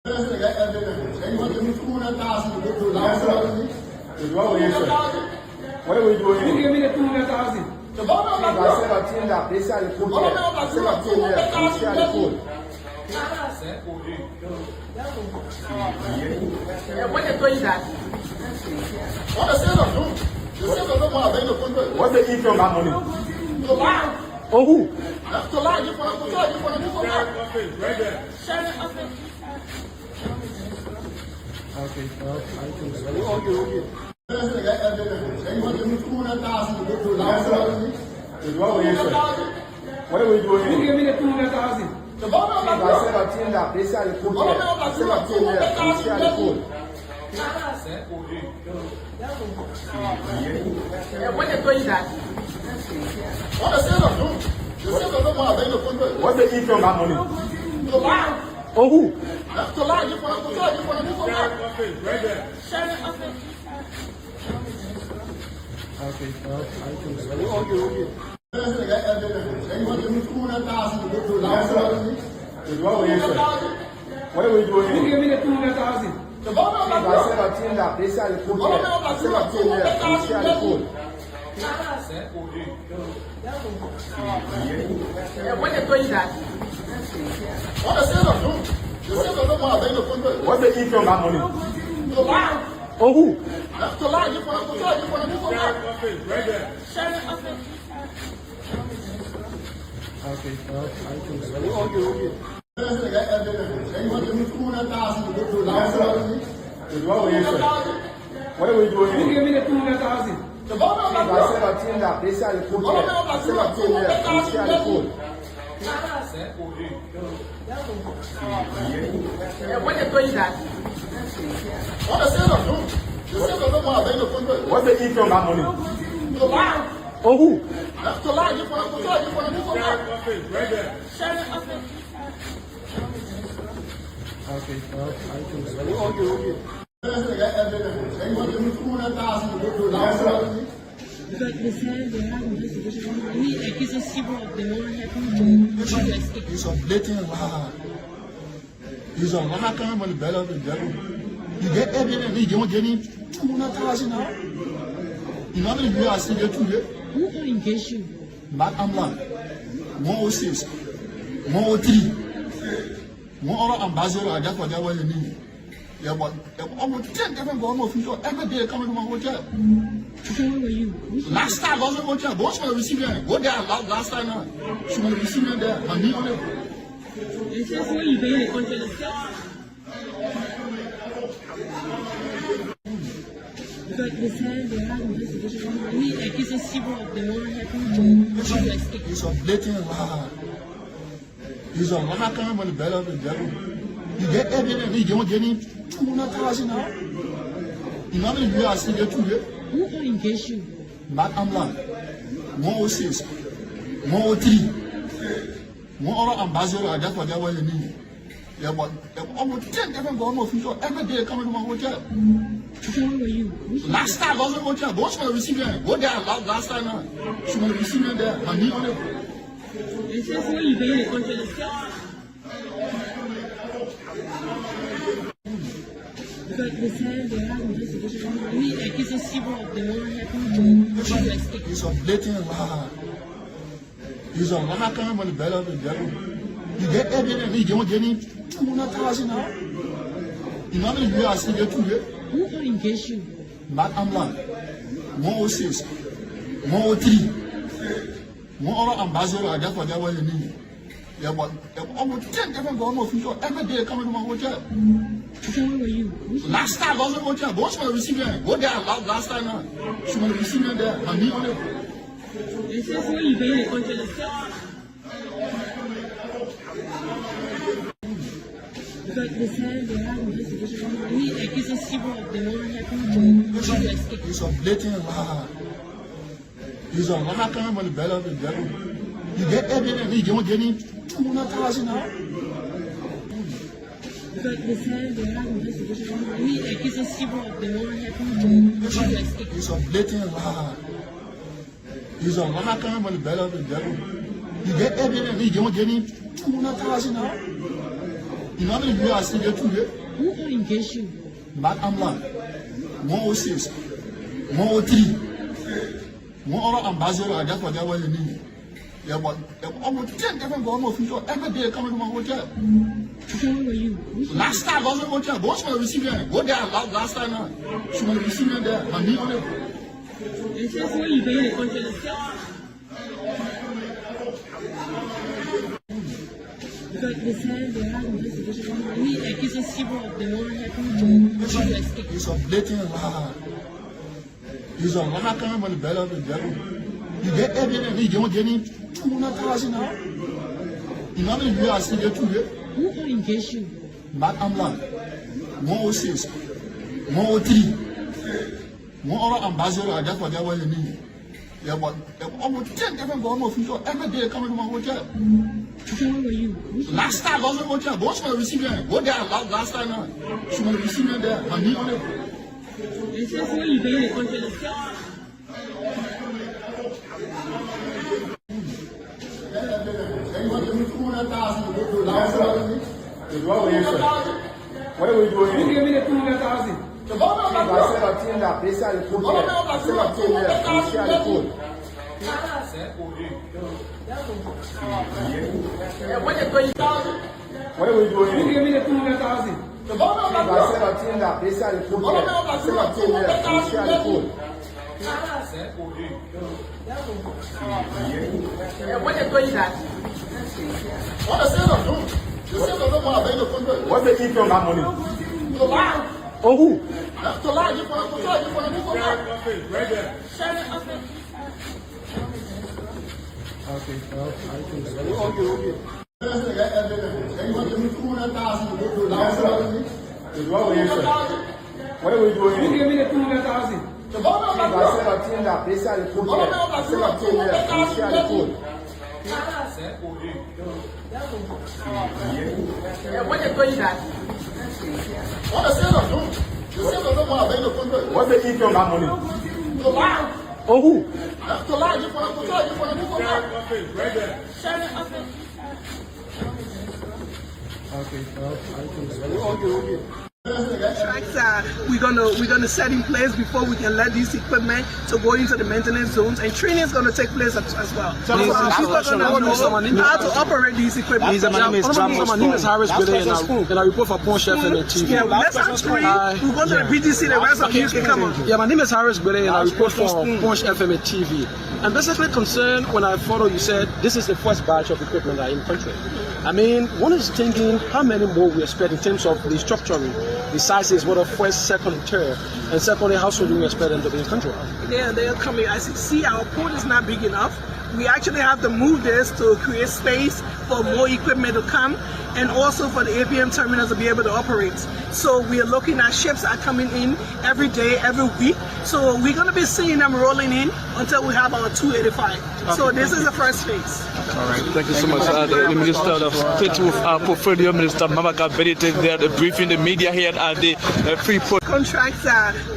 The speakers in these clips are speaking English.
What are we doing? You give me the 200,000. I said I change that. They say the code there. I said I change there. They say the code. When they told you that? What's the E from that money? Oh, who? Okay. Okay. What are we doing? You give me the 200,000. I said I change that. They say the code there. I said I change there. They say the code. When they told you that? What's the E from that money? Oh, who? Okay. What are we doing? You give me the 200,000. I said I change that. They say the code there. I said I change there. They say the code. When they told you that? What's the E from that money? Oh, who? Okay. What are we doing? You give me the 200,000. I said I change that. They say the code there. I said I change there. They say the code. When they told you that? What's the E from that money? Oh, who? Okay. It's a blatant lie. It's a lie coming from the belly of the devil. You get evidence, you don't get him 200,000 now. You know how many people are still there to you? Who are engaged you? Matt Amlan, 106, 103. One other ambassador, I just forget what you need. Yeah, but almost 10 different government officials every day coming to my hotel. Okay, where were you? Last time I was in the hotel, but she want to receive me. Go there last time now. She want to receive me there. My knee on it. It says where you pay the contract itself. But they said they had investigation. Any accusation of the one happened to escape. It's a blatant lie. It's a lie coming from the belly of the devil. You get evidence, you don't get him 200,000 now. You know how many people are still there to you? Who are engaged you? Matt Amlan, 106, 103. One other ambassador, I just forget what you need. Yeah, but almost 10 different government officials every day coming to my hotel. Okay, where were you? Last time I was in the hotel, but she want to receive me. Go there last time now. She want to receive me there. My knee on it. It says where you pay the contract itself. But they said they had investigation. Any accusation of the one happened to escape. It's a blatant lie. It's a lie coming from the belly of the devil. You get evidence, you don't get him 200,000 now. You know how many people are still there to you? Who are engaged you? Matt Amlan, 106, 103. One other ambassador, I just forget what you need. Yeah, but almost 10 different government officials every day coming to my hotel. Okay, where were you? Last time I was in the hotel, but she want to receive me. Go there last time now. She want to receive me there. My knee on it. It says where you pay the contract itself. But they said they had investigation. Any accusation of the one happened to escape. It's a blatant lie. It's a lie coming from the belly of the devil. You get evidence, you don't get him 200,000 now. But they said they had investigation. Any accusation of the one happened to escape. It's a blatant lie. It's a lie coming from the belly of the devil. You get evidence, you don't get him 200,000 now. You know how many people are still there today? Who are engaged you? Back Amlan, 106, 103, 1 ambassador, I guess whatever you need. Yeah, but almost 10 different government officials every day coming to my hotel. Okay, where were you? Last time I was in the hotel, go to my recipient. Go there last time now. She was receiving there. My knee on it. It says when you pay the contract. Because they said they have investigation. Any accusations of the one happened to escape. It's a blatant lie. It's a lie coming from the belly of the devil. You get evidence, you don't get in 200,000 now. You know how many people are still there today? Who are engaged you? Back Amlan, 106, 103, 1 ambassador, I guess whatever you need. Yeah, but almost 10 different government officials every day coming to my hotel. Okay, where were you? Last time I was in the hotel, go to my recipient. Go there last time now. She was receiving there. My knee on it. It says when you pay the contract. What are we doing? Who gave me the 200,000? I said obtain that. They said the code there. I said obtain there. They share the code. When you 20,000? What are we doing? Who gave me the 200,000? I said obtain that. They said the code there. I said obtain there. They share the code. When you 20,000? What the sales of them? The sales of them are paying the contract. What's the eat from that money? To lie. Oh, who? That's to lie. You want to lie. You want to move on. Right there. Okay. You want to give me 200,000 to go to the house. What are we Who doing? gave me the 200,000? The government I said obtain that. They said the code there. I said obtain there. They share the code. When you 20,000? what the sales of them? The sales of them are paying the contract. What's the eat from that money? To lie. Oh, who? That's to lie. You want to lie. You want to move on. Right there. We're gonna set in place before we can let this equipment to go into the maintenance zones, and training is gonna take place as well. So people are gonna know how to operate these equipment. My name is Harris Billy, and I report for Punch FM and TV. Yeah, let's actually we're going to the BGC. The rest of you can come on. Yeah, my name is Harris Billy, and I report for Punch FM and TV. I'm basically concerned when I follow you said this is the first batch of equipment that are in country. I mean, one is thinking how many more we expect in terms of restructuring, the sizes, what of first, second, and third, and secondly, how soon do we expect them to be in country? Yeah, they're coming. As you see, our port is not big enough. We actually have to move this to create space for more equipment to come, and also for the APM terminals to be able to operate. So we are looking at ships are coming in every day, every week. So we're going to be seeing them rolling in until we have our 285. So this is the first phase. All right, thank you so much. The Minister of State with Portfolio Minister Mamaka Benitez there briefing the media here at the Freeport. Contracts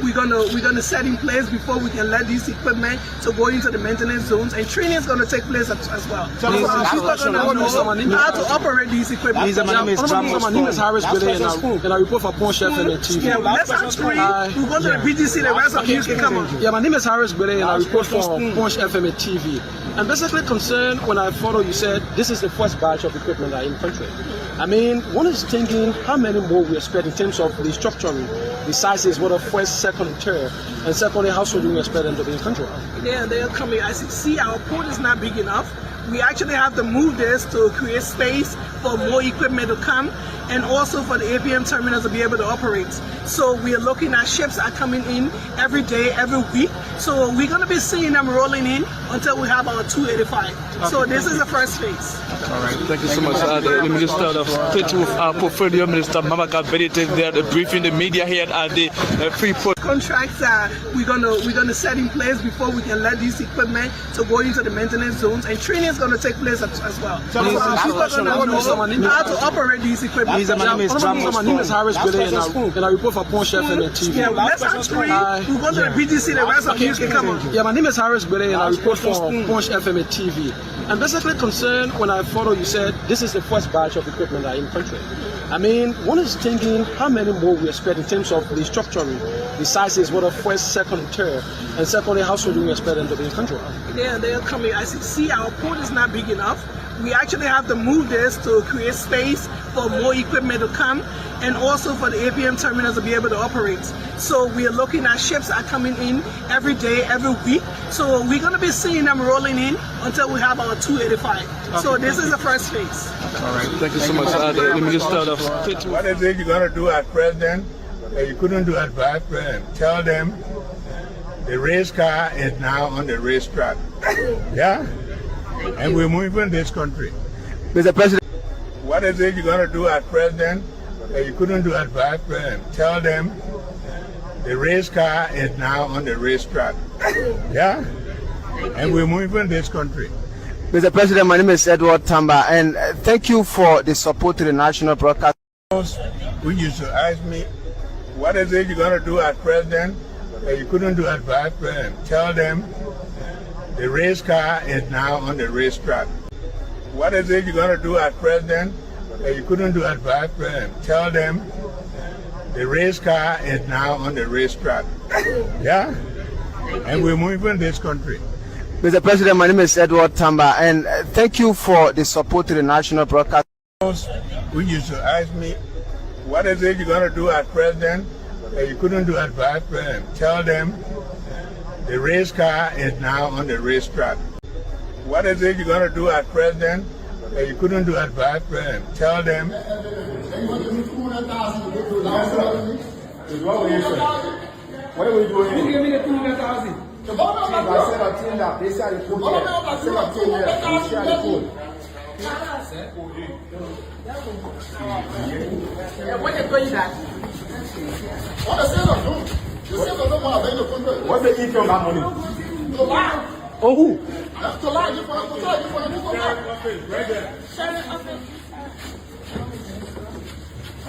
we're gonna set in place before we can let this equipment to go into the maintenance zones, and training is gonna take place as well. So people are gonna know how to operate these equipment. My name is Harris Billy, and I report for Punch FM and TV. Yeah, let's actually we're going to the BGC. The rest of you can come on. Yeah, my name is Harris Billy, and I report for Punch FM and TV. I'm basically concerned when I follow you said this is the first batch of equipment that are in country. I mean, one is thinking how many more we expect in terms of restructuring, the sizes, what of first, second, and third, and secondly, how soon do we expect them to be in country? Yeah, they're coming. As you see, our port is not big enough. We actually have to move this to create space for more equipment to come, and also for the APM terminals to be able to operate. So we are looking at ships are coming in every day, every week. So we're going to be seeing them rolling in until we have our 285. So this is the first phase. All right, thank you so much. The Minister of State with Portfolio Minister Mamaka Benitez there briefing the media here at the Freeport. Contracts we're gonna set in place before we can let this equipment to go into the maintenance zones, and training is gonna take place as well. So people are gonna know how to operate these equipment. My name is Harris Billy, and I report for Punch FM and TV. Yeah, let's actually we're going to the BGC. The rest of you can come on. Yeah, my name is Harris Billy, and I report for Punch FM and TV. I'm basically concerned when I follow you said this is the first batch of equipment that are in country. I mean, one is thinking how many more we expect in terms of the structuring, the sizes, what of first, second, third, and secondly, how soon do we expect them to be in country? Yeah, they're coming. As you see, our port is not big enough. We actually have to move this to create space for more equipment to come and also for the APM terminals to be able to operate. So we are looking at ships are coming in every day, every week. So we're going to be seeing them rolling in until we have our 285. So this is the first phase. All right, thank you so much. Let me just start off. What is it you're going to do as president that you couldn't do as vice president? Tell them the race car is now on the racetrack. Yeah? And we're moving this country. Mr. President. What is it you're going to do as president that you couldn't do as vice president? Tell them the race car is now on the racetrack. Yeah? And we're moving this country. Mr. President, my name is Edward Tamba, and thank you for the support to the national broadcast. Who used to ask me, what is it you're going to do as president that you couldn't do as vice president? Tell them the race car is now on the racetrack. What is it you're going to do as president that you couldn't do as vice president? Tell them the race car is now on the racetrack. Yeah? And we're moving this country. Mr. President, my name is Edward Tamba, and thank you for the support to the national broadcast. Who used to ask me, what is it you're going to do as president that you couldn't do as vice president? Tell them the race car is now on the racetrack. What is it you're going to do as president that you couldn't do as vice president? Tell them. What are we doing? Who gave me the 200,000? I said a team that they shall report here. I said a team there, they shall report. When you going that? What's the eat on that money? Oh, who?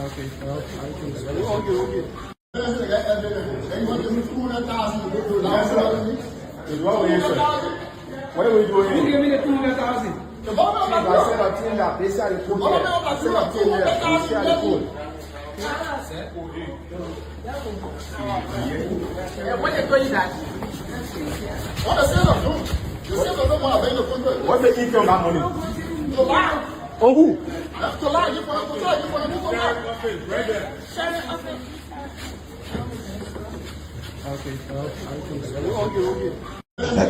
Okay. What are we doing? Who gave me the 200,000? I said a team that they shall report here. I said a team there, they shall report. When you going that? What's the eat on that money? Oh, who?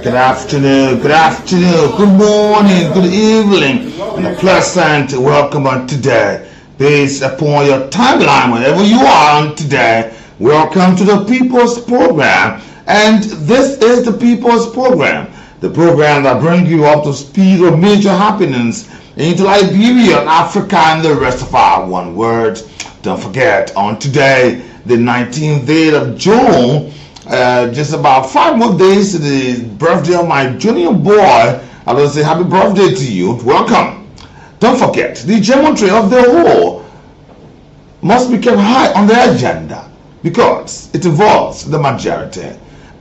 Good afternoon, good morning, good evening, and a pleasant welcome on today. Based upon your timeline, wherever you are on today, welcome to the People's Program. And this is the People's Program, the program that brings you up to speed of major happenings into Liberia, Africa, and the rest of our one world. Don't forget, on today, the 19th day of June, just about 5 more days to the birthday of my junior boy. I will say happy birthday to you. Welcome. Don't forget, the geometry of the whole must be kept high on the agenda because it involves the majority.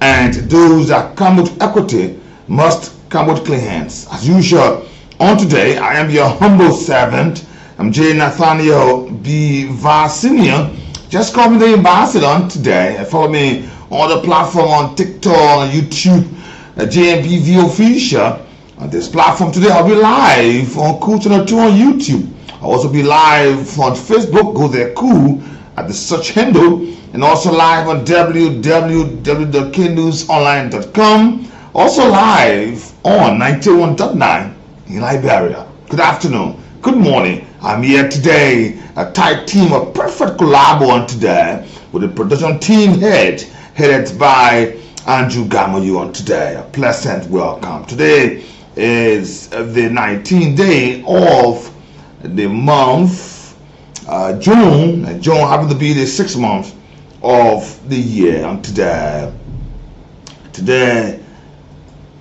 And those that come with equity must come with clean hands. As usual, on today, I am your humble servant. I'm J. Nathaniel B. Va Senior. Just call me the ambassador on today. Follow me on the platform on TikTok and YouTube, JMPV Official. On this platform today, I'll be live on Cool Channel 2 on YouTube. I'll also be live on Facebook. Go there, Cool, at the search handle. And also live on www.knewsonline.com. Also live on 91.9 in Liberia. Good afternoon. Good morning. I'm here today, a tight team of perfect collabo on today with the production team headed by Andrew Gamoyu on today. A pleasant welcome. Today is the 19th day of the month, June. And June happens to be the 6th month of the year. And today,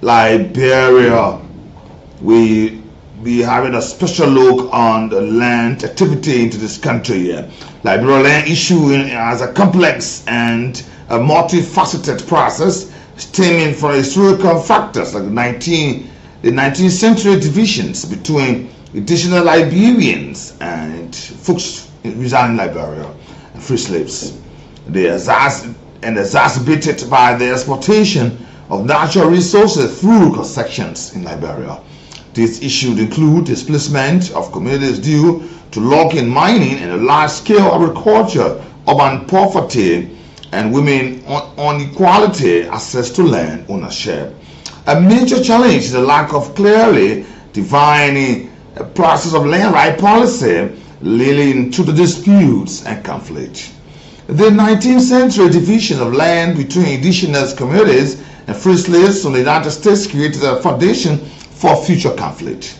Liberia, we be having a special look on the land activity into this country here. Liberia land issue as a complex and a multifaceted process stemming from historical factors like the 19th century divisions between indigenous Liberians and folks residing in Liberia, and free slaves. They exacerbated by the exploitation of natural resources through concessions in Liberia. These issues include displacement of communities due to logging, mining, and large-scale agriculture, urban poverty, and women inequality access to land ownership. A major challenge is the lack of clearly defining a process of land right policy leading to the disputes and conflict. The 19th century division of land between indigenous communities and free slaves from the United States created a foundation for future conflict.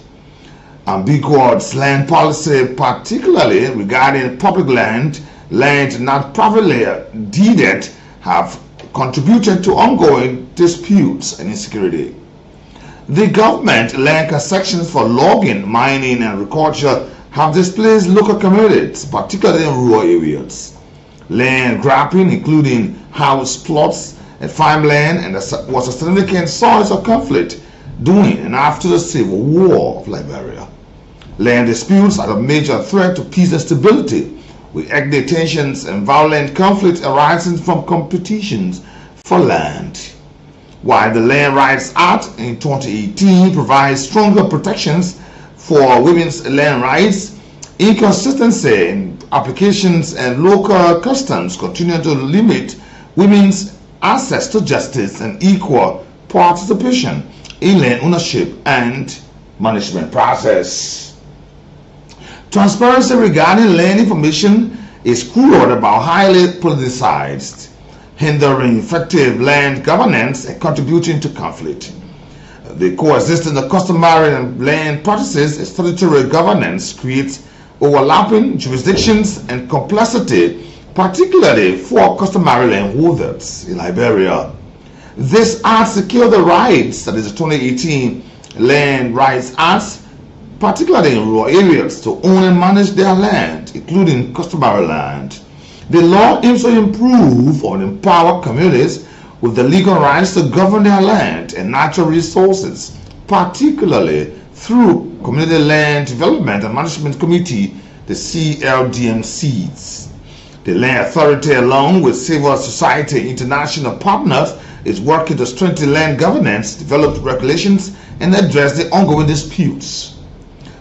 Ambiguous land policy, particularly regarding public land not properly deeded, have contributed to ongoing disputes and insecurity. The government land concessions for logging, mining, and agriculture have displaced local communities, particularly in rural areas. Land grabbing, including house plots and farmland, was a significant source of conflict during and after the Civil War of Liberia. Land disputes are a major threat to peace and stability, with ethnic tensions and violent conflicts arising from competitions for land. While the Land Rights Act in 2018 provides stronger protections for women's land rights, inconsistency in applications and local customs continue to limit women's access to justice and equal participation in land ownership and management process. Transparency regarding land information is cruel but highly politicized, hindering effective land governance and contributing to conflict. The coexistence of customary and land practices and statutory governance creates overlapping jurisdictions and complexity, particularly for customary landholders in Liberia. This act secures the rights, that is the 2018 Land Rights Act, particularly in rural areas, to own and manage their land, including customary land. The law aims to improve or empower communities with the legal rights to govern their land and natural resources, particularly through Community Land Development and Management Committee, the CLDMCs. The Land Authority, along with civil society international partners, is working to strengthen land governance, develop regulations, and address the ongoing disputes.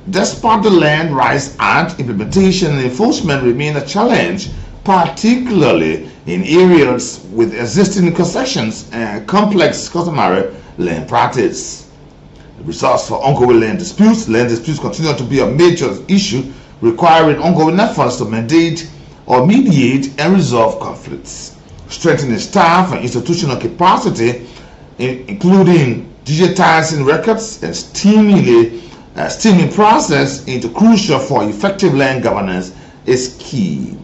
Despite the Land Rights Act, implementation and enforcement remain a challenge, particularly in areas with existing concessions and complex customary land practice. The results for ongoing land disputes continue to be a major issue, requiring ongoing efforts to mediate and resolve conflicts. Strengthening staff and institutional capacity, including digitizing records and steaming process into crucial for effective land governance, is key.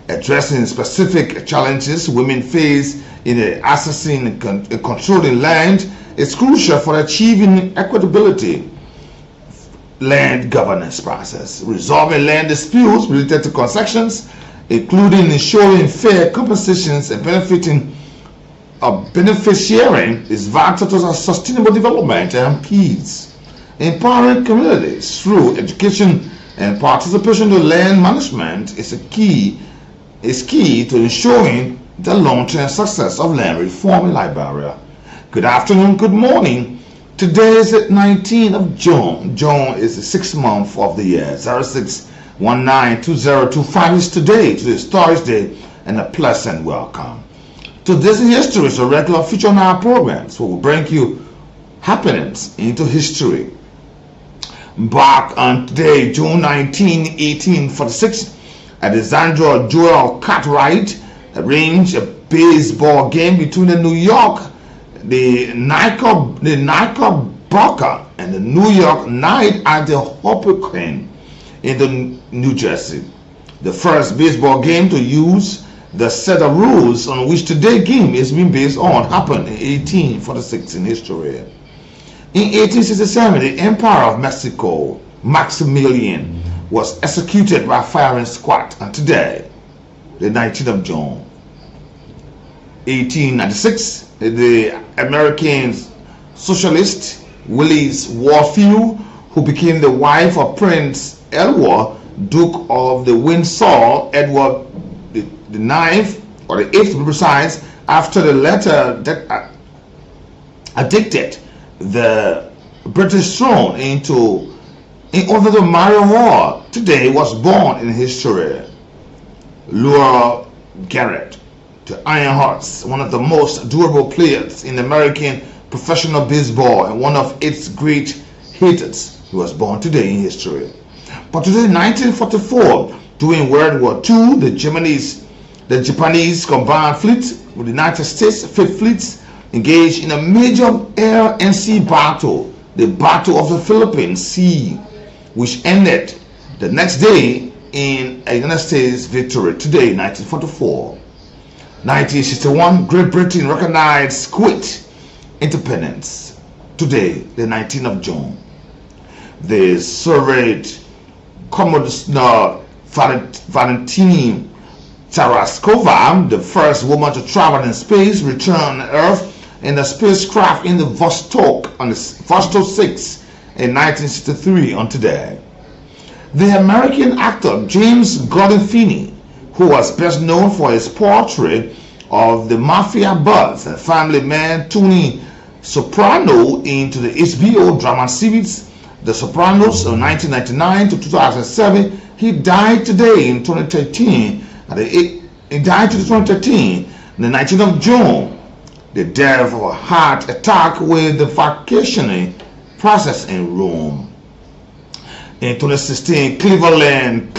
Addressing specific challenges women face in accessing and controlling land is crucial for achieving equitability land governance process. Resolving land disputes related to concessions, including ensuring fair compensations and benefit sharing, is vital to sustainable development and peace. Empowering communities through education and participation in land management is key to ensuring the long-term success of land reform in Liberia. Good afternoon, good morning. Today is the 19th of June. June is the 6th month of the year. 06192025 is today. Today is Thursday, and a pleasant welcome. Today's in history is a regular feature on our programs where we bring you happenings into history. Back on today, June 19, 1846, Alexander Joel Cartwright arranged a baseball game between the Knickerbocker and the New York Knights at the Hoboken in New Jersey. The first baseball game to use the set of rules on which today's game is being based on happened in 1846 in history. In 1867, the Emperor of Mexico, Maximilian, was executed by firing squad. And today, the 19th of June, 1896, the American socialist Willis Warfield, who became the wife of Prince Edward Duke of the Windsor, Edward the Ninth, or the Eighth to be precise, after the latter that addicted the British throne in order to marry war. Today was born in history Laura Garrett, the Iron Hearts, one of the most durable players in American professional baseball and one of its great hitters. He was born today in history. But today, in 1944, during World War II, the Japanese combined fleet with the United States Fifth Fleet engaged in a major air and sea battle, the Battle of the Philippine Sea, which ended the next day in a United States victory. Today, 1944. 1961, Great Britain recognized Kuwait independence. Today, the 19th of June. The Soviet Commodore Valentina Tereshkova, the first woman to travel in space, returned on Earth in the spacecraft in the Vostok on the Vostok 6 in 1963 on today. The American actor James Gandolfini, who was best known for his portrait of the mafia boss and family man Tony Soprano into the HBO drama series The Sopranos of 1999 to 2007, he died today in 2013. He died in 2013, the 19th of June. The death of a heart attack with the vacationing process in Rome. In 2016, Cleveland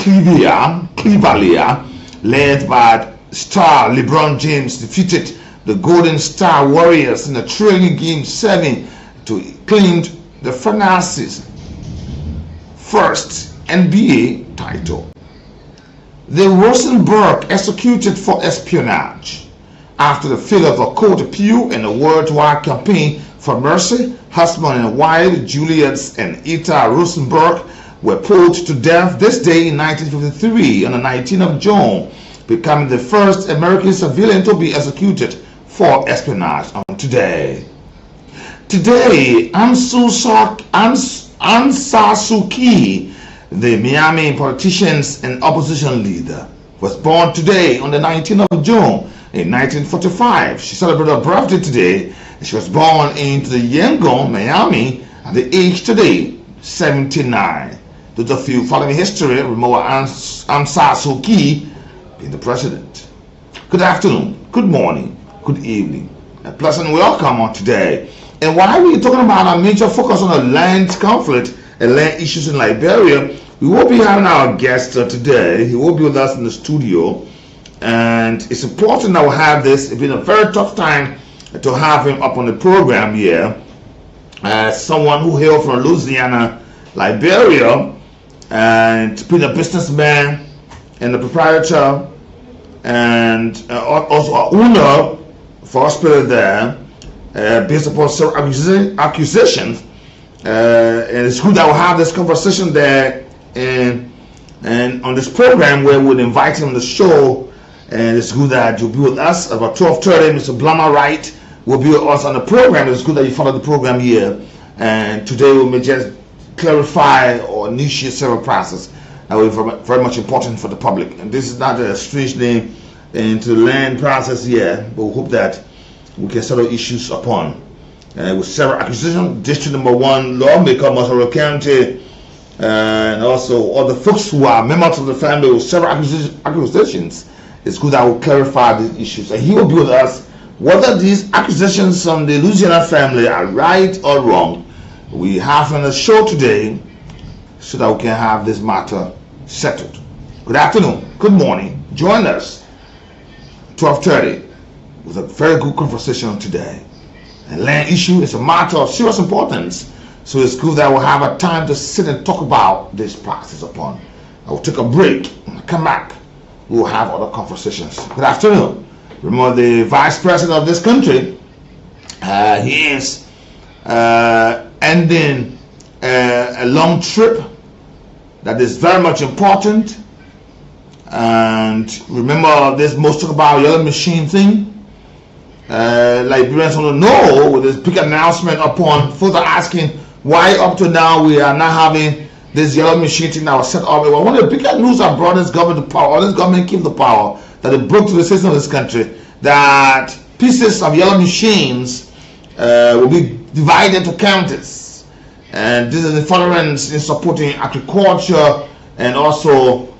Cavaliers, led by star LeBron James, defeated the Golden State Warriors in a trailing game 7 to claim the franchise's first NBA title. The Rosenberg executed for espionage. After the failure of a court appeal and a worldwide campaign for mercy, husband and wife Juliet and Ita Rosenberg were put to death this day in 1953 on the 19th of June, becoming the first American civilian to be executed for espionage on today. Today, Aung San Suu Kyi, the Miami politician and opposition leader, was born today on the 19th of June in 1945. She celebrated her birthday today. She was born into the Yangon, Miami, at the age today 79. Those of you following history remember Aung San Suu Kyi being the president. Good afternoon, good morning, good evening. A pleasant welcome on today. And while we're talking about our major focus on the land conflict and land issues in Liberia, we will be having our guest today. He will be with us in the studio. And it's important that we have this. It's been a very tough time to have him up on the program here. As someone who hails from Louisiana, Liberia, and being a businessman and a proprietor and also an owner for hospital there, based upon several accusations. And it's good that we'll have this conversation there and on this program where we'll invite him on the show. And it's good that you'll be with us about 12:30. Mr. Blummer Wright will be with us on the program. It's good that you follow the program here. And today we may just clarify or initiate several processes that will be very much important for the public. And this is not a strange name into the land process here, but we hope that we can settle issues upon. With several accusations, District Number 1 lawmaker, Masoro County, and also other folks who are members of the family with several accusations. It's good that we'll clarify these issues. And he will be with us. Whether these accusations from the Louisiana family are right or wrong, we have on the show today so that we can have this matter settled. Good afternoon, good morning. Join us 12:30 with a very good conversation today. And land issue is a matter of serious importance, so it's good that we'll have a time to sit and talk about this process upon. I will take a break and come back. We'll have other conversations. Good afternoon. Remember the vice president of this country, he is ending a long trip that is very much important. And remember this most talk about yellow machine thing. Liberians want to know with this big announcement upon further asking why up to now we are not having this yellow machine thing that was set up. It was one of the biggest news that brought this government to power, or this government came to power, that it broke to the system of this country, that pieces of yellow machines will be divided into counties. And this is the furtherance in supporting agriculture and also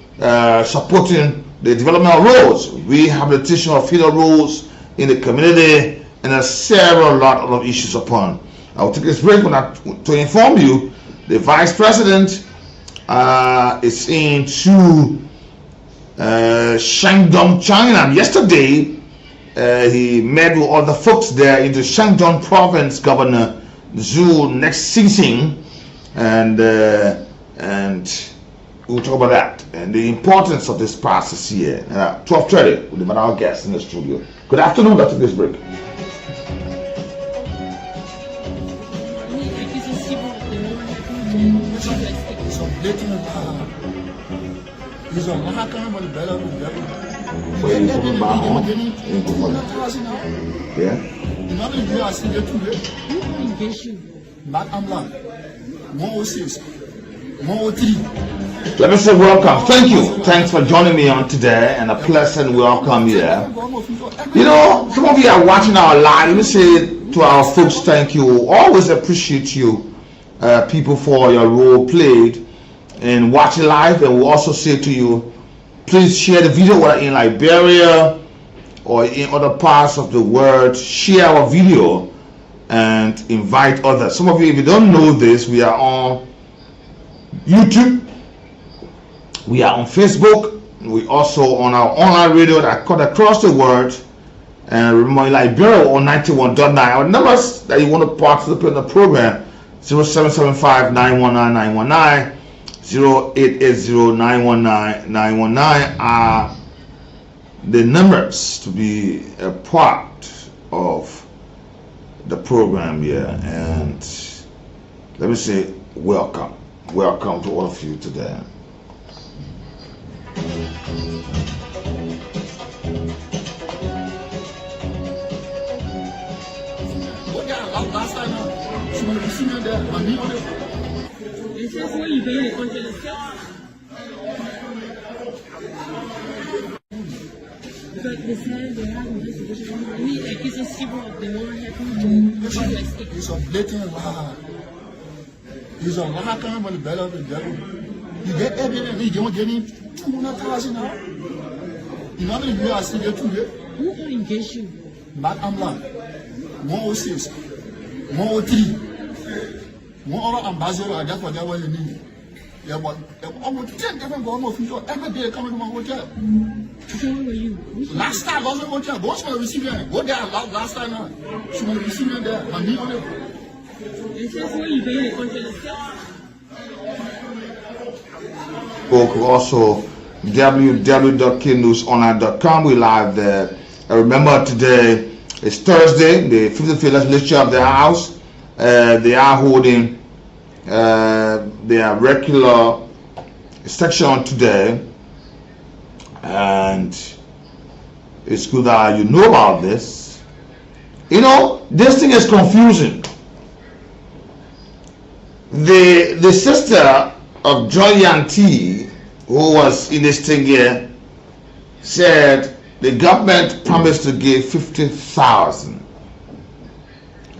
supporting the development of roads, rehabilitation of feeder roads in the community, and a several lot of issues upon. I will take this break to inform you the Vice President is into Shandong, China. Yesterday, he met with other folks there in the Shandong Province, Governor Zhu Nexixing, and we'll talk about that and the importance of this process here. 12:30, with our guest in the studio. Good afternoon. Let's take this break. He's on Mahakam and Bella. Where you from? Yeah. You are seeing it today. Engagement. Back Amla. 106. 103. Let me say welcome. Thank you. Thanks for joining me on today, and a pleasant welcome here. You know, some of you are watching our live. Let me say to our folks, thank you. Always appreciate you, people, for your role played in watching live, and we'll also say to you, please share the video, whether in Liberia or in other parts of the world. Share our video and invite others. Some of you, if you don't know this, we are on YouTube, we are on Facebook, we also on our online radio that cut across the world. And remember, in Liberia on 91.9. Our numbers that you want to participate in the program: 0775 919 919. 0880-919-919 are the numbers to be a part of the program here. And let me say welcome to all of you today. Last time, she was receiving there. It says when you pay the contract, but they said they have investigation. Any accusations of the one happening to escape. He's on blatant lie. He's on Mahakam and Bella. You get evidence, you don't get him 200,000 now. You know how many you are seeing it today? Who are engaging? Back Amla. 106. 103. One other ambassador, I just forget what you need. Yeah, but almost 10 different government every day coming to my hotel. So where were you? Last time, government hotel, boss was receiving. Go there last time now. She was receiving there. My knee on it. It says when you pay the contract. Also, www.knewsonline.com. We live there. Remember, today is Thursday, the 55th legislature of the House. They are holding their regular section today, and it's good that you know about this. You know, this thing is confusing. The sister of Joy Yanti, who was in this thing here, said the government promised to give 50,000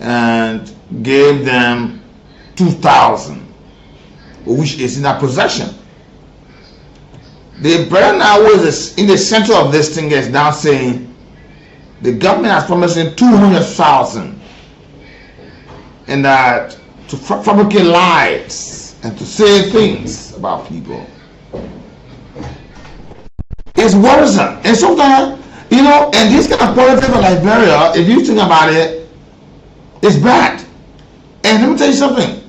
and gave them 2,000, which is in their possession. The brother now is in the center of this thing is now saying the government has promised 200,000, and that to fabricate lies and to say things about people. It's worrisome. And sometimes, you know, and this kind of politics in Liberia, if you think about it, it's bad. And let me tell you something.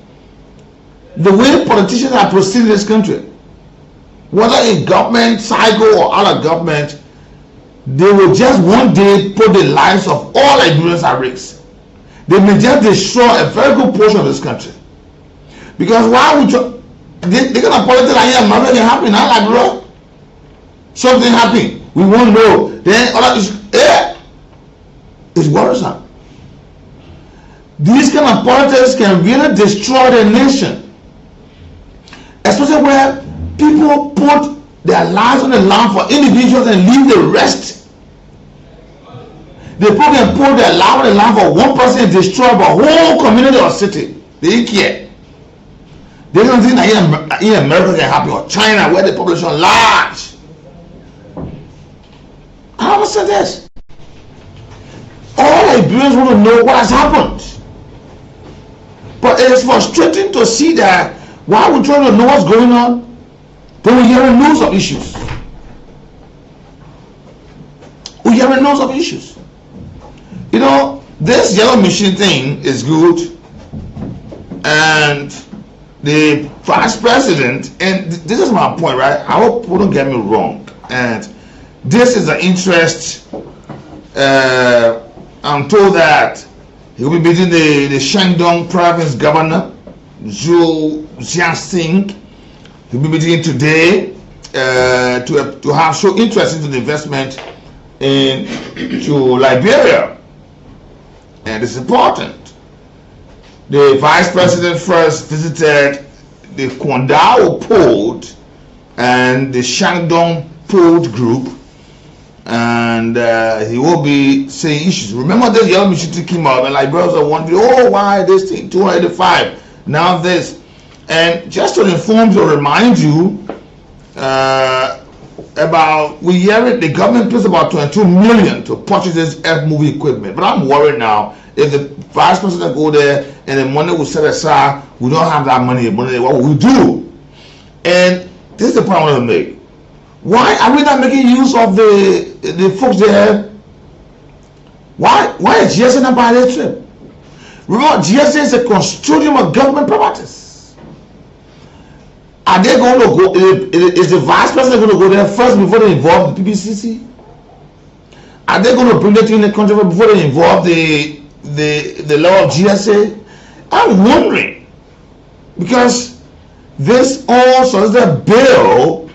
The way politicians are proceeding in this country, whether in government cycle or out of government, they will just one day put the lives of all Liberians at risk. They may just destroy a very good portion of this country. Because why would you, they're going to politics like here, nothing happen, huh, Liberia? Something happened, we won't know. Then all that is, it's worrisome. These kind of politics can really destroy the nation. especially where people put their lives on the line for individuals and leave the rest. They probably put their life on the line for one person and destroy a whole community or city. They don't care. They don't think that in America can happen, or China where the population is large. I understand this. All Liberians want to know what has happened. But it is frustrating to see that while we're trying to know what's going on, then we're hearing news of issues. We're hearing news of issues. You know, this yellow machine thing is good, and the vice president, and this is my point, right? I hope people don't get me wrong, and this is an interest. I'm told that he will be meeting the Shandong province governor, Zhou Jiaxing. He'll be meeting today to have show interest into the investment into Liberia, and it's important. The vice president first visited the Kwandao port and the Shandong port group, and he will be saying issues. Remember this yellow machine came up and Liberians are wondering, oh, why this thing 285 now this. And just to inform you or remind you about, we hear it, the government pays about 22 million to purchase this earth-moving equipment. But I'm worried now, if the vice president go there and the money will set aside, we don't have that money, what will we do? And this is the point I want to make. Why are we not making use of the folks there? Why is GSA not buying their trip? Remember, GSA is a custodian of government properties. Are they going to go? Is the vice president going to go there first before they involve the PPCC? Are they going to bring that in the country before they involve the law of GSA? I'm wondering, because this also is a bill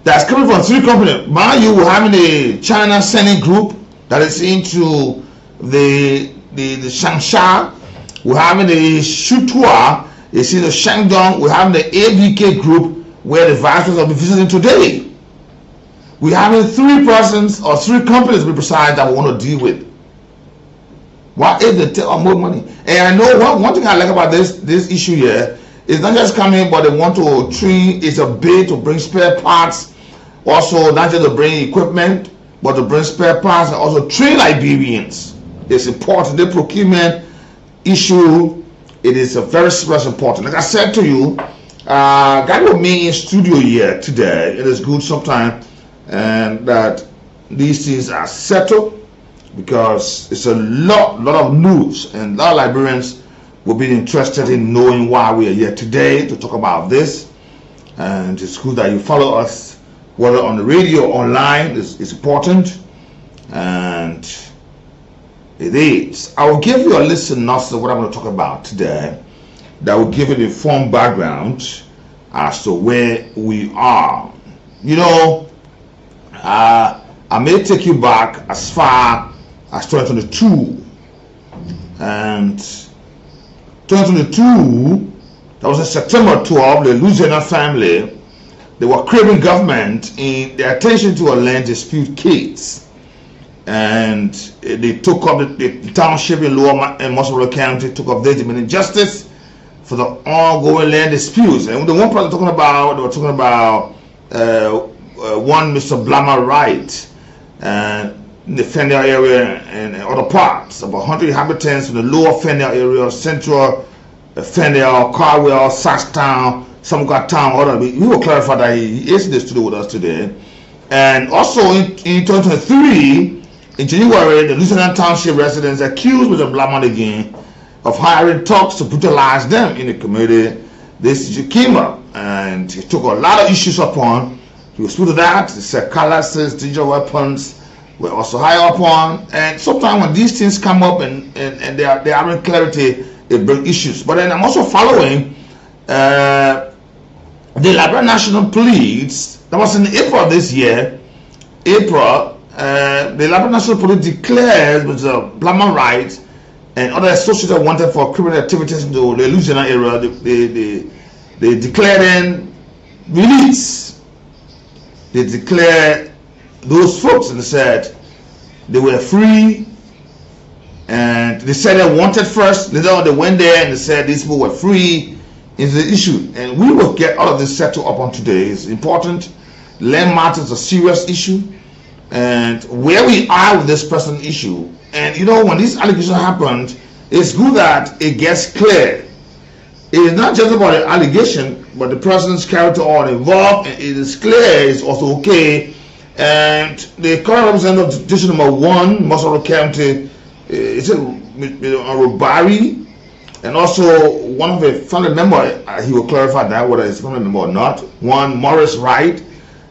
that's coming from three companies. Mind you, we're having the China Sending Group that is into the Shangsha. We're having the Shutua, it's in the Shandong. We're having the ABK Group where the vice president will be visiting today. We're having three persons or three companies to be precise that we want to deal with. Why if they take on more money? And I know one thing I like about this issue here is not just coming, but they want to treat, it's a bid to bring spare parts. Also, not just to bring equipment, but to bring spare parts and also train Liberians. It's important. The procurement issue, it is a very important. Like I said to you, God with me in studio here today. It is good sometimes, and that these things are settled, because it's a lot of news, and a lot of Liberians will be interested in knowing why we are here today to talk about this. And it's good that you follow us, whether on the radio or online. Is important, and it is. I will give you a list synopsis of what I'm going to talk about today that will give you the informed background as to where we are. You know, I may take you back as far as 2022, and 2022, that was in September 12, the Louisiana family, they were craving government in their attention to a land dispute case, and they took up the township in Lower and Montgomery County, took up this, demanding justice for the ongoing land disputes. And the one part they were talking about one Mr. Blammer Wright, and in the Fendel area and other parts, about 100 inhabitants in the Lower Fendel area, Central Fendel, Carwell, Saxtown, Samuka Town. We will clarify that he is in the studio with us today. And also in 2023, in January, the Louisiana Township residents accused Mr. Blammer again of hiring thugs to brutalize them in the community. This issue came up, and he took a lot of issues upon. He was put to that. He said cutlasses, digital weapons were also high upon. And sometimes when these things come up and they are in clarity, it brings issues. But then I'm also following the Liberia National Police. That was in April this year. The Liberia National Police declared Mr. Blammer Wright and other associates wanted for criminal activities in the Louisiana area. They declared in release, they declared those folks and they said they were free, and they said they wanted first. Later on, they went there and they said these people were free. Is the issue, and we will get all of this settled up on today. It's important. Land matters is a serious issue, and where we are with this present issue. And you know, when this allegation happened, it's good that it gets clear. It is not just about the allegation, but the person's character all involved. And it is clear. It's also okay. And the current representative of District Number 1, Mosoro County, is a Robari. And also one of the family member, he will clarify that whether it's a family member or not. One Morris Wright,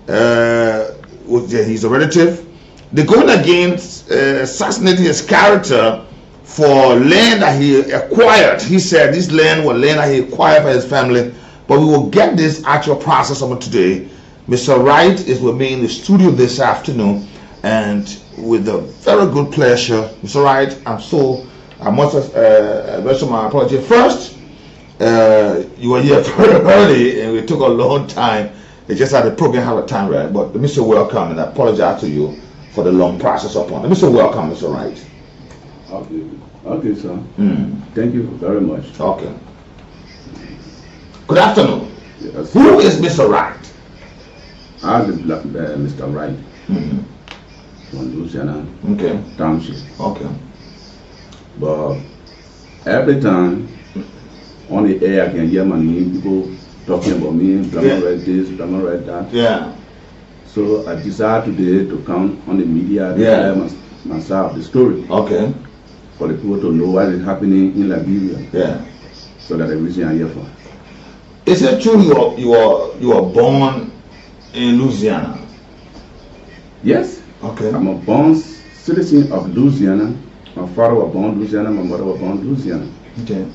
he's a relative. They're going against assassinating his character for land that he acquired. He said this land was land that he acquired for his family. But we will get this actual process over today. Mr. Wright is with me in the studio this afternoon, and with a very good pleasure, Mr. Wright, I must express my apology. First, you were here very early and it took a long time. It's just that the program had a time, right? But Mr. Welcome, and I apologize to you for the long process upon it. Mr. Welcome, Mr. Wright. Okay, sir. Thank you very much. Okay. Good afternoon. Yes. Who is Mr. Wright? I'm Mr. Wright from Louisiana Township. Okay. But every time on the air, I can hear my name, people talking about me, Brahma read this, Brahma read that. Yeah. So I decided today to come on the media to tell myself the story. Okay. For the people to know what is happening in Liberia. Yeah. So that the reason I'm here for. Is it true you are born in Louisiana? Yes. Okay. I'm a born citizen of Louisiana. My father was born in Louisiana, my mother was born in Louisiana. Okay.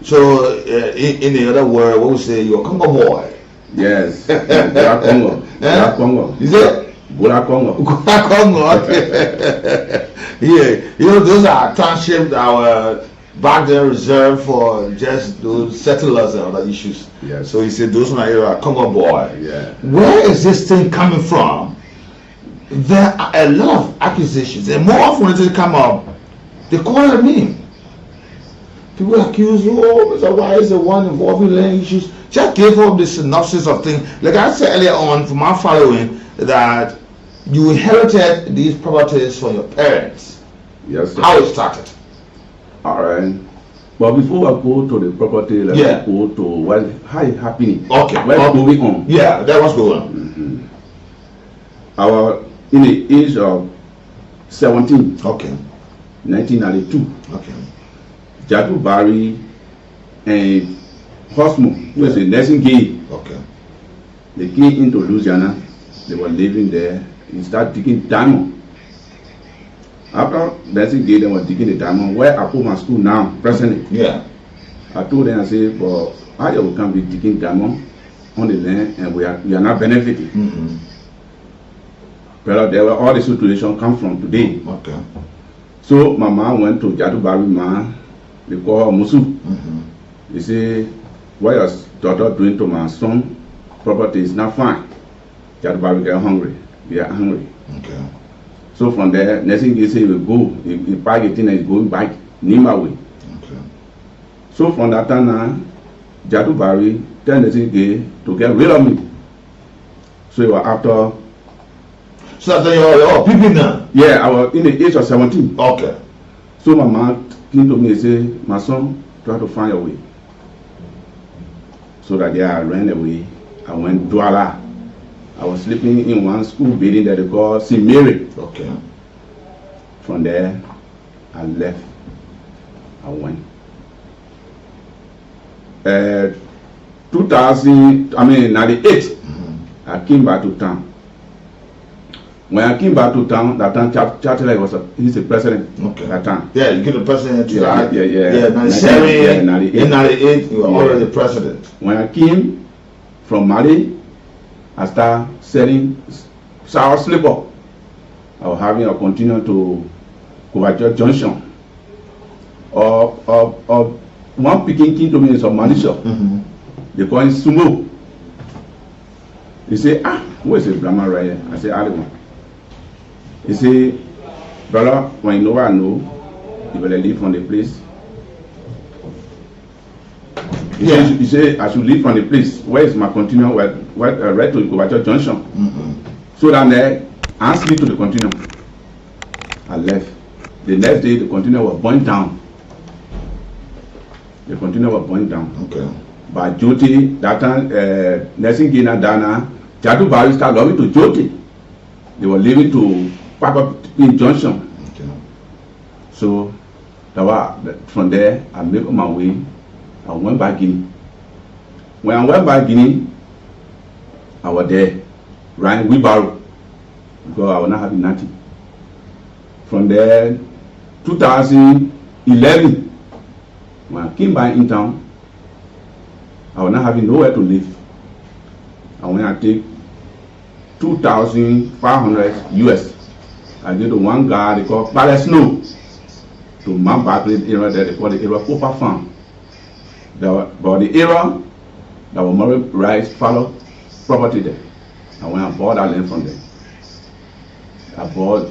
So, in the other word, what we say, you're a Congo boy? Yes. Black Congo. Black Congo. Is it? Black Congo. Black Congo, okay. Yeah. You know, those are townships our back then reserved for just those settlers and other issues. Yes. So he said, those are Congo boy. Yeah. Where is this thing coming from? There are a lot of accusations, and more often when they come up, they call it a meme. People accuse, Mr. Why is the one involving land issues? Just give up the synopsis of things. Like I said earlier on, from my following, that you inherited these properties from your parents. Yes, sir. How it started. All right. But before I go to the property, let's go to how it's happening. Okay. What's going on? Yeah, that was going on. Our in the age of 17. Okay. 1992. Okay. Jadu Barry and Hosmo, who is a nursing gay. Okay. They came into Louisiana. They were living there. They started digging diamond. After nursing gay, they were digging the diamond. Where I put my school now, presently. Yeah. I told them, I said, but how you can be digging diamond on the land and we are not benefiting. But there were all the situations come from today. Okay. So my mom went to Jadu Barry man. They call her Musu. They say, what your daughter doing to my son? Property is not fine. Jadu Barry get hungry. We are hungry. Okay. So from there, next thing he say, we go. He pack it in and he's going back Nima way. Okay. So from that time now, Jadu Barry tell Nesin Gay to get rid of me. So he was after. So that you're people now? Yeah, I was in the age of 17. Okay. So my mom came to me and said, my son, try to find a way. So that day I ran away. I went Douala. I was sleeping in one school building that they call St. Mary. Okay. From there, I left. I went. 98, I came back to town. When I came back to town, that time Chancellor he's the president. Okay. That time. Yeah, you get the president to that. Yeah. 97, 98, you were already the president. When I came from Mali, I started selling sour slipper. I was having a continue to Kovacha Junction. One picking came to me in some money shop. They call it Sumo. He said, who is the Brahma right here? I said, Ali. He said, brother, when you know what I know, you better leave from the place. He said, I should leave from the place. Where is my continuum? Right to Ikobacho Junction. So that I asked me to the continuum. I left. The next day, the continuum was burned down. The continuum was burned down. Okay. By Jyoti, that time, Nursing Gina Dana, Jadu Bari started loving to Jyoti. They were leaving to Papa Pin Junction. Okay. So from there, I made my way. I went back Guinea. When I went back Guinea, I was there, riding wheelbarrow, because I was not having nothing. From there, 2011, when I came back in town, I was not having nowhere to live. And when I take 2,500 US, I did to one guy they call Palace Snow to Mount Barclay area there, they call the area Copper Farm. But the area that was more rice fallow property there. And when I bought that land from them, I bought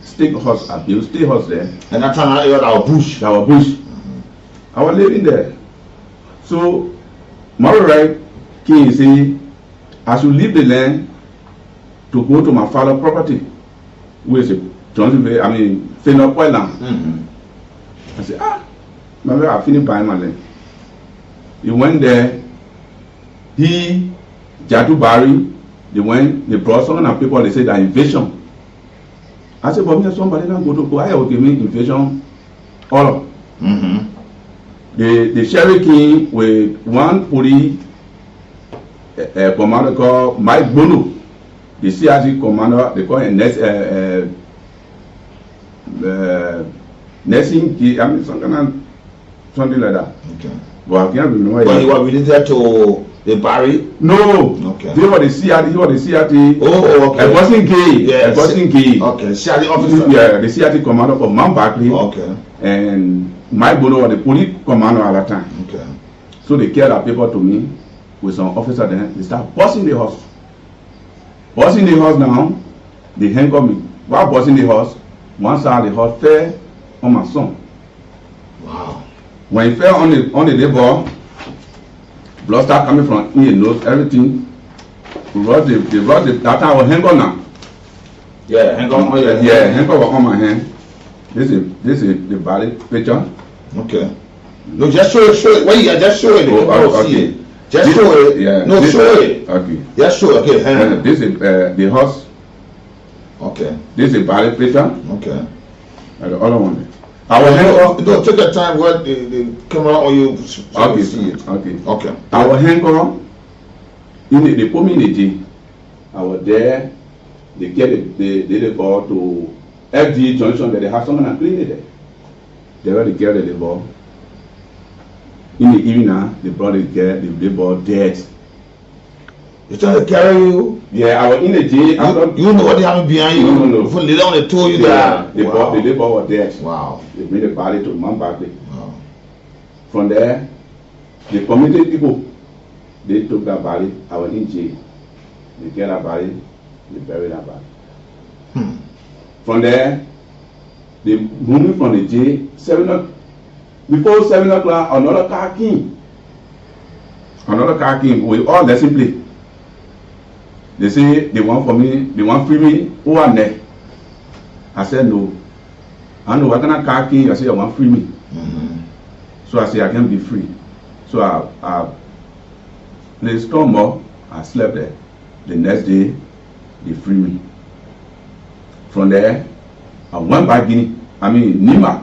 steak house, I built steak house there. And that time area that was bush. That was bush. I was living there. So Murray came and said, I should leave the land to go to my father's property, which is Fenor Point. I said, maybe I finished buying my land. He went there, Jadu Bari, they brought some of people, they said that invasion. I said, but me somebody not go to go, I will give me invasion all of. The sheriff came with one police commander called Mike Bono, the CRG commander, they call him nursing key, something like that. Okay. But I can't remember. But you were related to the Barry? No. Okay. They were the CRT. He was the CRT. Oh, okay. I wasn't gay. Yes. I wasn't gay. Okay. CRT officer. Yeah, the CRT commander for Mount Barclay. Okay. And Mike Bono was the police commander at that time. Okay. So they carried our paper to me with some officer there. They start busting the horse. Busting the horse now, they handcuff me. While busting the horse, one side of the horse fell on my son. Wow. When he fell on the labor, blood started coming from in the nose, everything. That time I was handcuffed now. Yeah, handcuff. Yeah, handcuff on my hand. This is the body picture. Okay. No, just show it. Wait, just show it. Okay. Just show it. Yeah. No, show it. Okay. Just show it. Okay. This is the horse. Okay. This is the body picture. Okay. And the other one. No, take your time. What the camera on you? So you see it. Okay. Okay. I was handcuffed. They put me in the jail. I was there. They get the call to FD Junction. That they have someone and clean it there. They were the girl that they bought. In the evening, they brought the girl. They bought dead. They trying to carry you. Yeah, I was in the jail. You know what they have behind you. No. Before they down, they told you that. Wow. The labor was dead. Wow. They bring the body to Mount Barclay. Wow. From there, the community people, they took that body. I was in jail. They get that body. They bury that body. From there, they moved me from the jail. Before 7 o'clock, another car came. With all the simply. They say they want for me, they want free me over there. I said no. I know what kind of car came. I said I want free me. So I said I can be free. So I played Stormore. I slept there. The next day, they free me. From there, I went back Nima.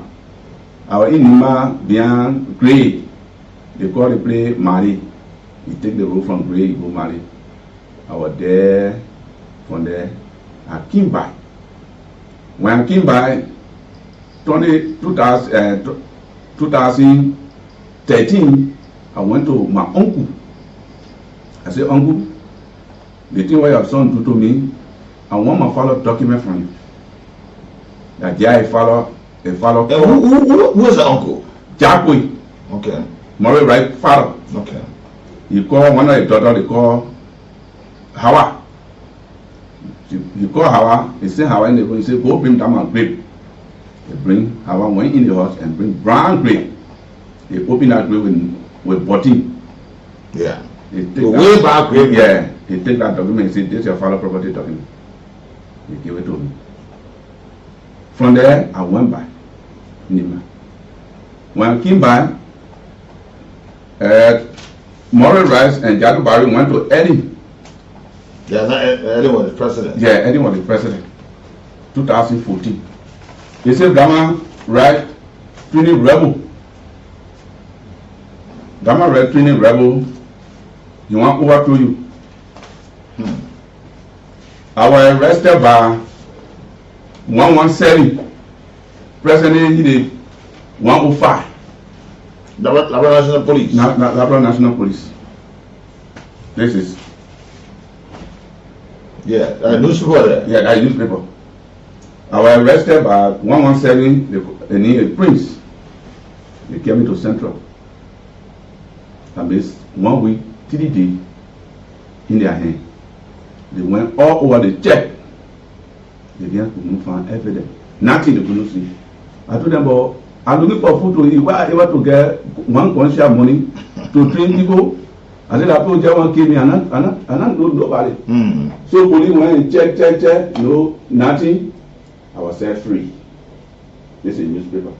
I was in Nima beyond Gray. They call the place Mali. You take the road from Gray, you go Mali. I was there. From there, I came back. When I came back, 2013, I went to my uncle. I said, Uncle, the thing what your son do to me, I want my father document from you. That there follow. Who is the uncle? Jackway. Okay. Murray right father. Okay. He called one of the daughter, they call Hawa. He called Hawa, he sent Hawa in the room, he said, go bring down my grape. They bring Hawa, went in the house and bring brown grape. They open that grape with button. Yeah. They take The way back grape. Yeah. He take that document and say, this is your father property document. He gave it to me. From there, I went by Nima. When I came by, Morris Rice and Jadu Barry went to Eddie. Yeah, Eddie was the president. Yeah, Eddie was the president. 2014. He said, Gamma Right Training Rebel. Gamma Right Training Rebel, you want over to you. I was arrested by 117. President, he did 105. Labrador National Police. Labrador National Police. This is. Yeah, newspaper there. Yeah, that newspaper. I was arrested by 117, the name Prince. They came me to Central. I missed 1 week, 3 days in their hand. They went all over the check. They didn't find evidence. Nothing they couldn't see. I told them, but I'm looking for food to eat. Why I able to get one conscious money to train people? I said, I told you one came me and I don't know nobody. So police went and check, no, nothing. I was set free. This is a newspaper.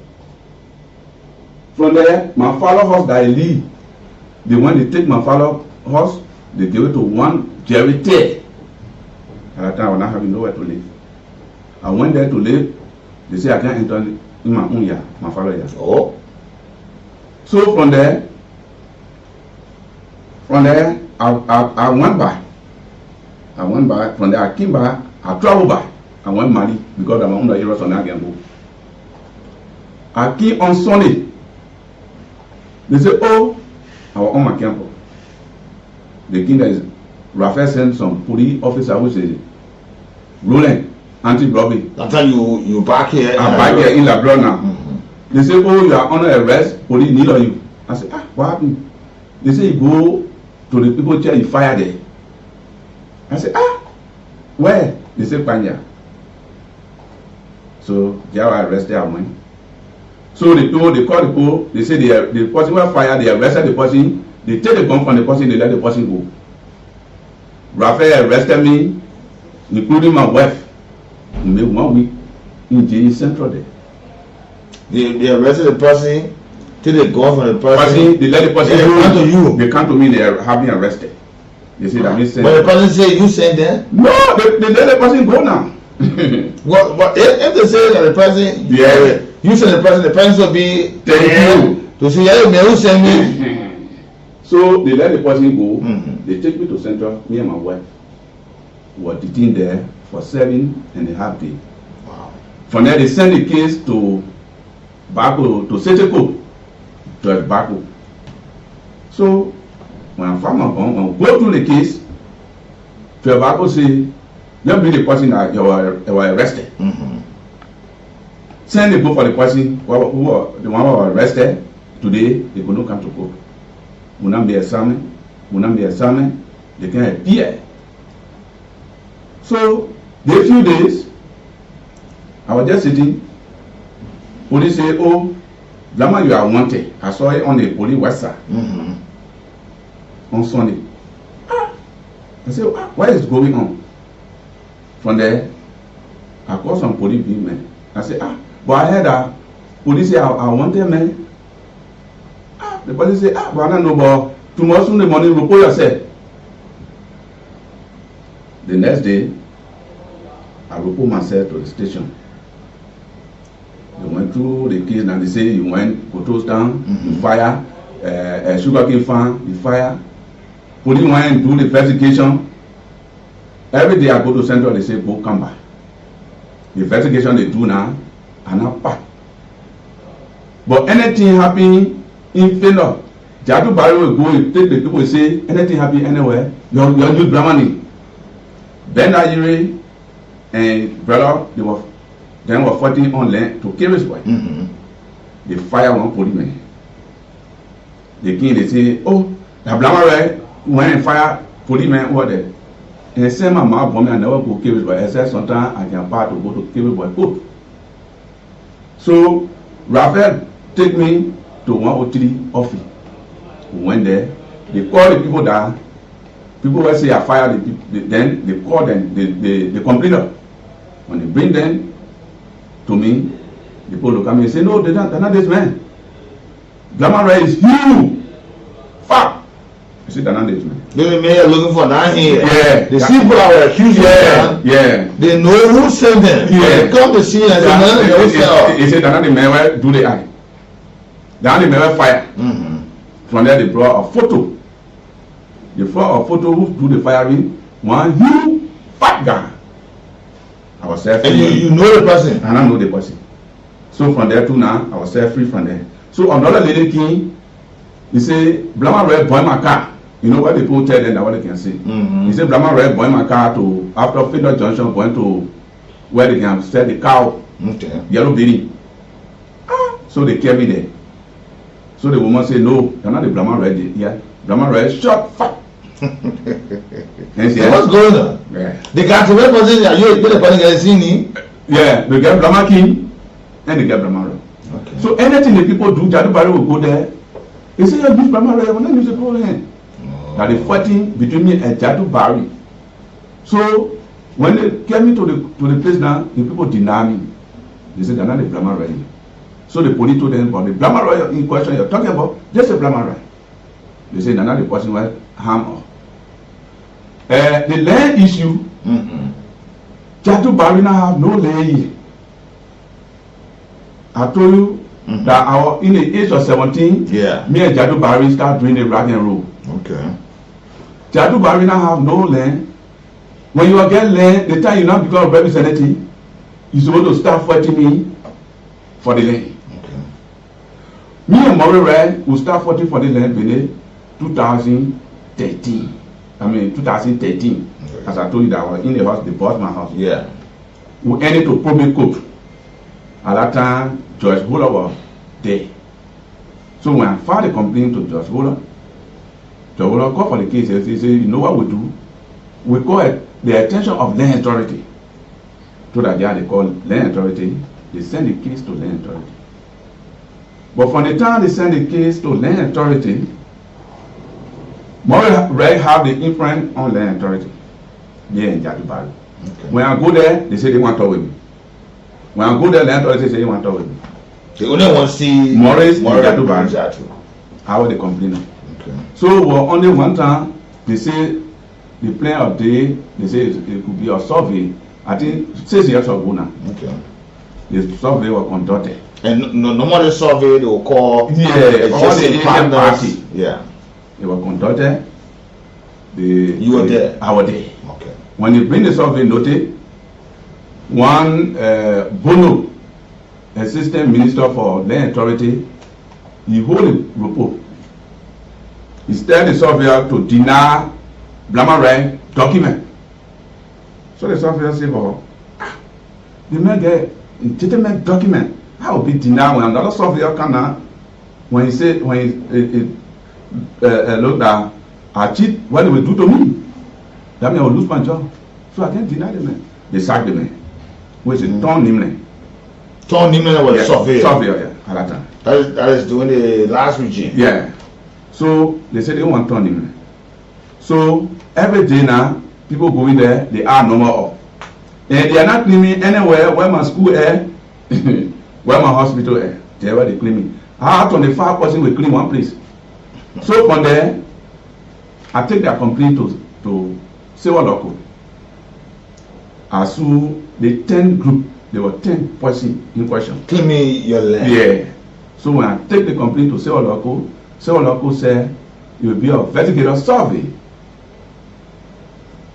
From there, my father horse that I leave. They went to take my father horse, they gave it to one Jerry Ted. At that time, I was not having nowhere to live. I went there to live. They say I can't enter in my own yard, my father's yard. Oh. So from there, I went by. From there, I came back. I traveled by. I went Mali because I'm under Eros on Agambo. I came on Sunday. They say, oh, I was on my campus. The king that is Raphael sent some police officer which is Roland, anti-robbery. That's how you back here. I'm back here in Labrador now. They say, oh, you are under arrest, police need on you. I say, what happened? They say, you go to the people chair, you fire there. I say, where? They say, Panya. So they are arrested, I went. So the people, they call the people, they say the person will fire, they arrested the person, they take the gun from the person, they let the person go. Raphael arrested me, including my wife. We made 1 week in jail Central there. They arrested the person, take the gun from the person. They let the person go. They come to you. They come to me, they have me arrested. They say that means. But the person say you sent them? No, they let the person go now. What if they say that the person, you send the person will be thank you to say, yeah, who send me? So they let the person go. They take me to Central. Me and my wife were detained there for 7.5 days. Wow. From there, they send the case to Bako, to Seteko, to Bako. So when I found my gun, when I go through the case, Bako say, let me the person that you were arrested. Send the book for the person the one who was arrested today. They could not come to court. Will not be examined. They can appear. So the few days I was just sitting. Police say, oh, Lama, you are wanted. I saw it on the police website on Sunday. I said, what is going on? From there, I called some police men. I said, but I heard that police say I wanted man. The police say, but I don't know, but tomorrow in the morning, report yourself. The next day, I report myself to the station. They went through the case and they say you went photos down, you fire, sugarcane farm, you fire. Police went and do the investigation. Every day I go to Central, they say go come back. The investigation they do now, and not back. But anything happen in Finland, Jadu Barry will go and take the people and say anything happen anywhere, you're new Brahmani. Ben Ayiri and brother, they were fighting on land to kill his wife. They fire one policeman. The king, they say, oh, the Blama went and fire policeman over there. And say my mom for me, I never go cable boy. I said sometimes I can part to go to cable boy court. So Raphael take me to 103 office. We went there. They call the people that people will say I fired the people. Then they call them the complainer. When they bring them to me, the people look at me and say, no, they're not this man. Glamour Ray is you. Fuck. You see, they're not this man. The mayor looking for that here. Yeah. The people that were accused. Yeah. They know who sent them. Yeah. They come to see and say, he said, they're not the man where do the eye. They're not the man where fire. From there, they brought a photo. They brought a photo who do the firing. One huge fat guy. I was set free. And you know the person? And I know the person. So from there to now, I was set free from there. So another lady came. He said, Blama Red boy my car. You know what the people tell them that what they can see. He said, Blama Red boy my car to after Finder Junction going to where they can sell the cow. Okay. Yellow Berry. So they kept me there. So the woman said, no, you're not the Blama Red. Yeah. Blama Red shot fat. So what's going on? Yeah. They got to represent that you put the person. Yeah, they get Blama King and they get Blama Red. Okay. So anything the people do, Jadu Barry will go there. They say, yeah, use Blama Red. I will not use the problem. That they fighting between me and Jadu Barry. So when they came me to the place now, the people deny me. They said they're not the Blama Red. So the police told them about the Blama Red in question you're talking about, just a Blama Red. They say they're not the person who harm us. The land issue, Jadu Barry now have no land. I told you that in the age of 17, me and Jadu Barry start doing the rock and roll. Okay. Jadu Barry now have no land. When you get land, the time you now become representative, you're supposed to start fighting me for the land. Okay. Me and Murray Red will start fighting for the land in 2013. 2013. Okay. As I told you that I was in the house, they bought my house. Yeah. We ended to probate court. At that time, George Buller was there. So when I filed a complaint to George Buller called for the case. He said, you know what we do? We call it the attention of land authority. To that they call land authority. They send the case to land authority. But from the time they send the case to land authority, Murray Red have the influence on land authority. There in Jadu Barry. Okay. When I go there, they say they want to talk with me. When I go there, land authority say they want to talk with me. They only want to see Morris Murray Jadu Barry. Jadu. How they complain? Okay. So well, only one time they say the plan of day, they say it could be a survey. I think 6 years ago now. Okay. The survey was conducted. And normally survey they will call all the Asian party. Yeah. They were conducted. You were there? I was there. Okay. When they bring the survey notice, one Bono, Assistant Minister for Land Authority, he hold a report. He tell the surveyor to deny Blama Red document. So the surveyor say, well, the man get legitimate document. How will be denied when another surveyor come out? When he say, look that I cheat, what they will do to me? That means I will lose my job. So I can't deny the man. They sack the man. Which is Tom Nimley. Tom Nimley was surveyor. Surveyor, yeah, at that time. That is doing the last regime. Yeah. So they say they want Tom Nimley. So every day now, people go in there, they are no more up. And they are not cleaning anywhere where my school is, where my hospital is. They are where they clean me. How 25 person will clean one place. So from there, I take their complaint to Sewa Local. As to the 10 group, there were 10 person in question. Clean me your land. Yeah. So when I take the complaint to Sewa Local said, it will be a investigator survey.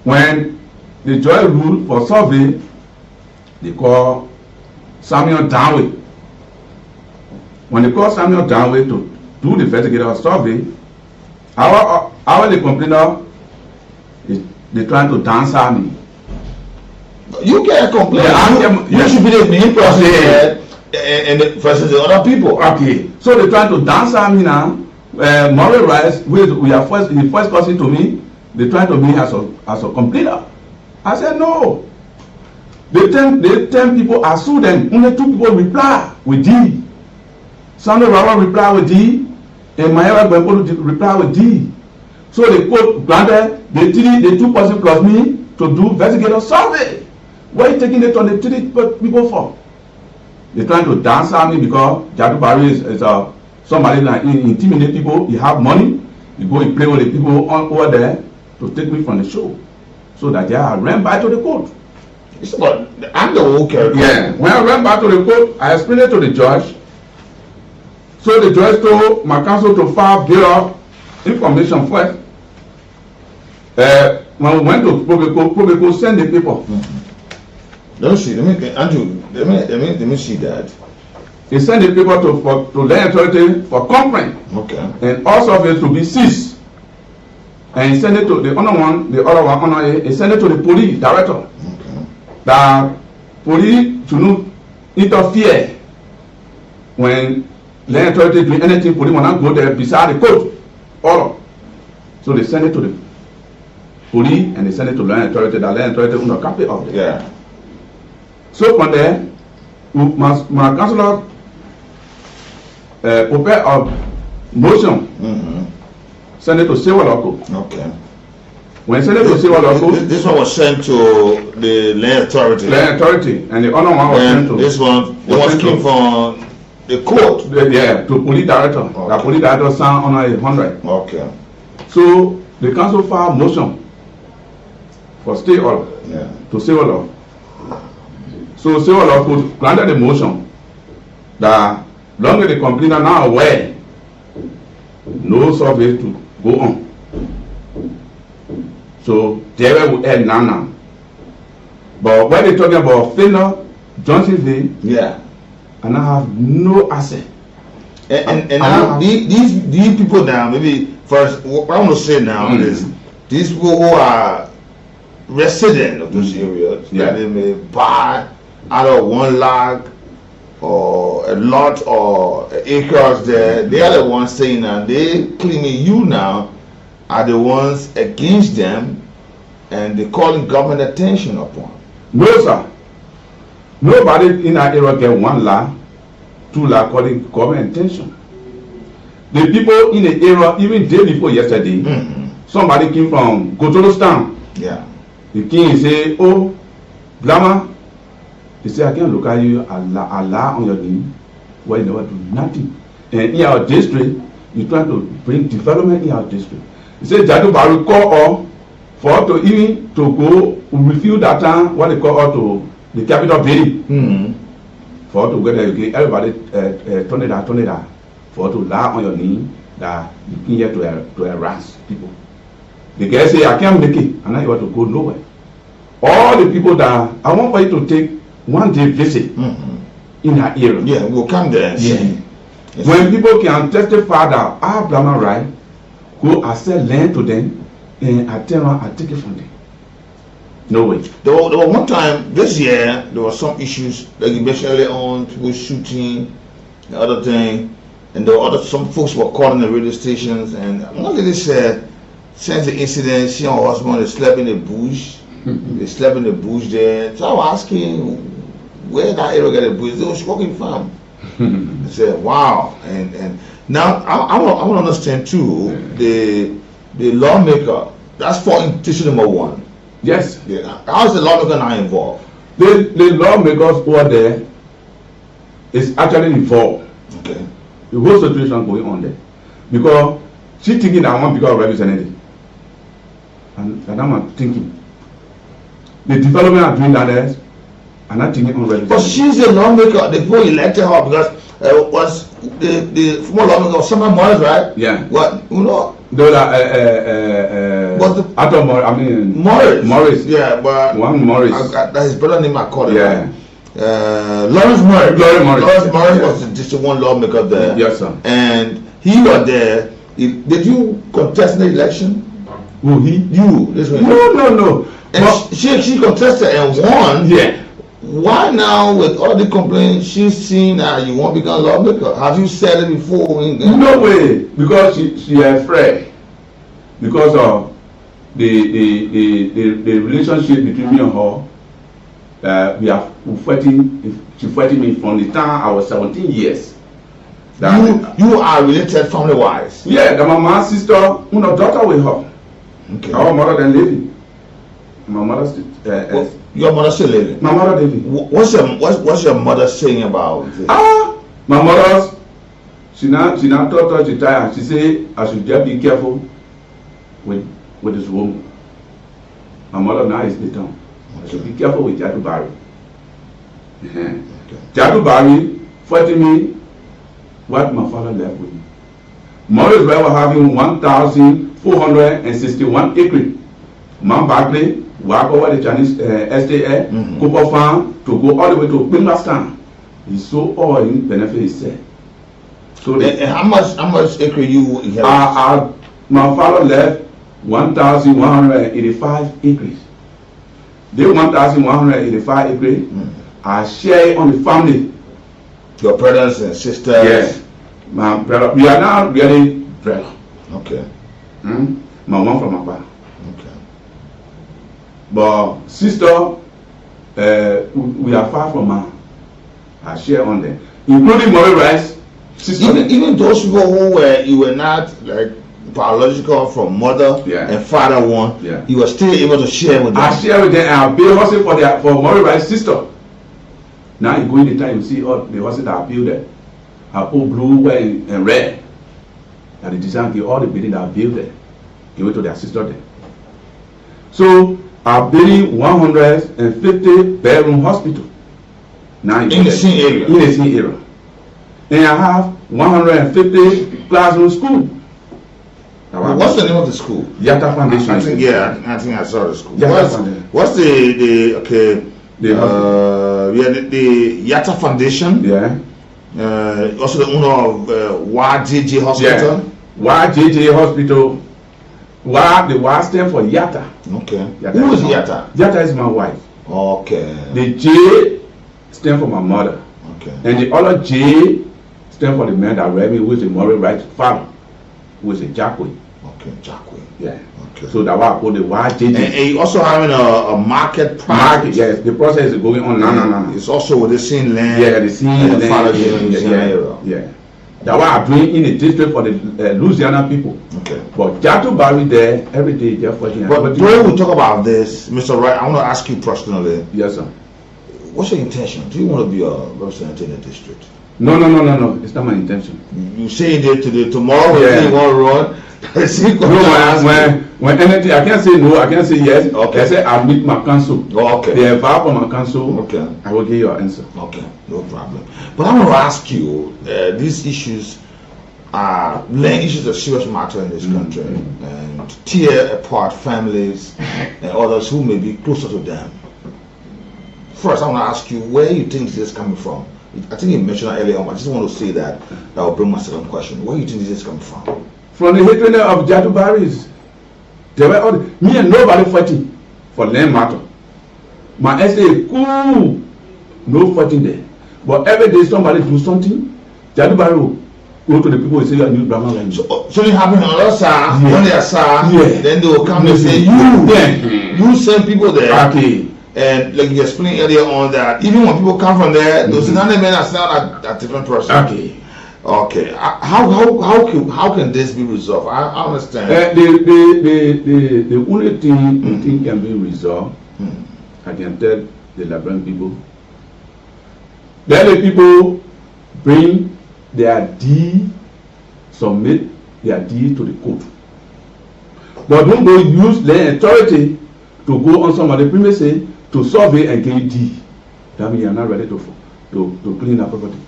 When the judge ruled for survey, they call Samuel Downway. When they call Samuel Downway to do the investigator survey, our the complainer they trying to dance at me. You can't complain. Yeah, you should be the main person and versus the other people. Okay. So they trying to dance at me now. Murray Rice, we are the first person to me. They try to me as a completer. I said no. They 10 people, I sued them. Only 2 people reply with D. Sunday Rawa reply with D, and Mayawa Bempo reply with D. So they quote granted the 2 person plus me to do investigative survey. What are you taking it on the 3 people for? They're trying to dance at me because Jadu Barry is somebody that intimidate people. You have money, you go and play with the people over there to take me from the show. So that I ran back to the court. But I'm the whole character. Yeah. When I ran back to the court, I explained it to the judge. So the judge told my counsel to file bail information first. When we went to Probeco send the paper. Don't see. Andrew, let me see that. He sent the paper to land authority for complaint. Okay. And also of it to be seized. And he sent it to the other one, he sent it to the police director. Okay. That police should not interfere when land authority doing anything. Police will not go there beside the court. Order. So they send it to the police and they send it to land authority. The land authority under copy of it. Yeah. So from there, my counselor prepared a motion. Send it to civil local. Okay. When send it to civil local, this one was sent to the land authority. Land authority, and the other one was sent to. This one came from the court. Yeah, to police director. Okay. The police director signed on 100. Okay. So the council filed motion for stay order to civil law. So civil law could granted the motion that long as the complainant now aware, no survey to go on. So there will end now. But when they're talking about Finna, Johnsonville, yeah, and I have no asset. And now these people now, maybe first what I want to say now is these people who are resident of those areas that they may buy either 1 lakh or a lot or acres there, they are the ones saying that they claiming you now are the ones against them and they calling government attention upon. No sir. Nobody in that area get 1 lakh, 2 lakh calling government attention. The people in the area, even day before yesterday, somebody came from Gotolostown. Yeah. The king say, oh, Blama, he say, I can't look at you, Allah on your knee, where you never do nothing. And in our district, you try to bring development in our district. He said, Jadu Baru call all for to even to go refill that time, what they call all to the capital building. For to get there, everybody turn it out, for to lie on your knee that you can here to harass people. The guy say, I can't make it, and now you want to go nowhere. All the people that I want for you to take 1 day visit in her area. Yeah, we'll come there and see. Yes. When people can testify that I have Blama right, go and sell land to them, and I tell them I take it from them. No way. There was one time this year there were some issues like you mentioned earlier on, people shooting and other thing, and there were some folks were caught in the radio stations, and one lady said since the incident she and her husband they slept in the bush. They slept in the bush there. So I was asking where that area got a bush. They were smoking farm. I said, wow. And now I want to understand too the lawmaker. That's for issue number 1. Yes. Yeah. How is the lawmaker now involved? The lawmakers who are there is actually involved. Okay. The whole situation going on there. Because she thinking that I want to become a representative. And I'm thinking. The development are doing that there, and not thinking on representative. But she's the lawmaker. The people elected her because was the former lawmaker was Summer Morris, right? Yeah. What you know? Morris. Yeah, but one Morris. That's his brother name. I call it. Yeah. Lawrence Morris. Lawrence Morris was the district 1 lawmaker there. Yes, sir. And he was there. Did you contest the election? Who he? You. This one. No. And she contested and won. Yeah. Why now, with all the complaints, she's seen that you won't become lawmaker? Have you said it before? No way, because she is afraid. Because of the relationship between me and her, we are fighting. She fighting me from the time I was 17 years. You are related family-wise? Yeah, the mama, sister, one daughter with her. Okay. Our mother then living. My mother still. Your mother still living? My mother living. What's your mother saying about this? My mother, she now taught her, she tired. She say I should just be careful with this woman. My mother now is the town. I should be careful with Jadu Barry. Jadu Barry fighting me what my father left with me. Morris were having 1,461 acres. Mount Barclay, walk over the Chinese STA, Cooper Farm, to go all the way to Pingastan. He sold all in benefit he said. So how much acre you inherit? My father left 1,185 acres. The 1,185 acres, I share on the family. Your brothers and sisters? Yes. My brother, we are now really brother. Okay. My mom from my father. Okay. But sister, we are far from her. I share on them, including Murray Rice. Sister. Even those people who you were not like biological from mother and father one, you were still able to share with them. I share with them and I build hustle for Murray Rice sister. Now you go in the time, you see all the houses that I build there. I put blue, white, and red. And the design give all the building that I build there. Give it to their sister there. So I'm building 150 bedroom hospital. Now in the same area. In the same area. And I have 150 classroom school. What's the name of the school? Yatta Foundation. I think I saw the school. What's the Yatta Foundation? Yeah. Also the owner of YJJ Hospital? Yeah. YJJ Hospital. The Y stand for Yatta. Okay. Yatta. Who is Yatta? Yatta is my wife. Okay. The J stand for my mother. Okay. And the other J stand for the man that read me, who is the Murray Wright father, who is a Jackway. Okay, Jackway. Yeah. Okay. So that's why I put the YJJ. And you also having a market process. Market, yes. The process is going on. No. It's also with the same land. Yeah, the same land. The father in the same area. Yeah. That's why I'm doing in the district for the Louisiana people. Okay. But Jatu Barry there every day they're fighting. But before we talk about this, Mr. Wright, I want to ask you personally. Yes, sir. What's your intention? Do you want to be a representative in the district? No. It's not my intention. You say it today, tomorrow you say you want to run. When anything, I can't say no, I can't say yes. Okay. I say I'll meet my council. Okay. They vow for my council. Okay. I will give you an answer. Okay, no problem. But I want to ask you, these issues are issues of serious matter in this country and tear apart families and others who may be closer to them. First, I want to ask you where you think this is coming from. I think you mentioned it earlier on, but I just want to say that will bring my second question. Where do you think this is coming from? From the hatred of Jatu Barry's. They were all, me and nobody fighting for land matter. My essay, cool, no fighting there. But every day somebody do something, Jatu Barry will go to the people and say you are new Brahman language. So it happen on other side, when they are sad, then they will come and say you send people there. Okay. And like you explained earlier on that even when people come from there, those men are not a different person. Okay. Okay. How can this be resolved? I understand. The only thing I think can be resolved, I can tell the Liberian people. Let the people bring their deed, submit their deed to the court. But don't go use land authority to go on somebody's premises to survey and get deed. That means you are not ready to clean that property.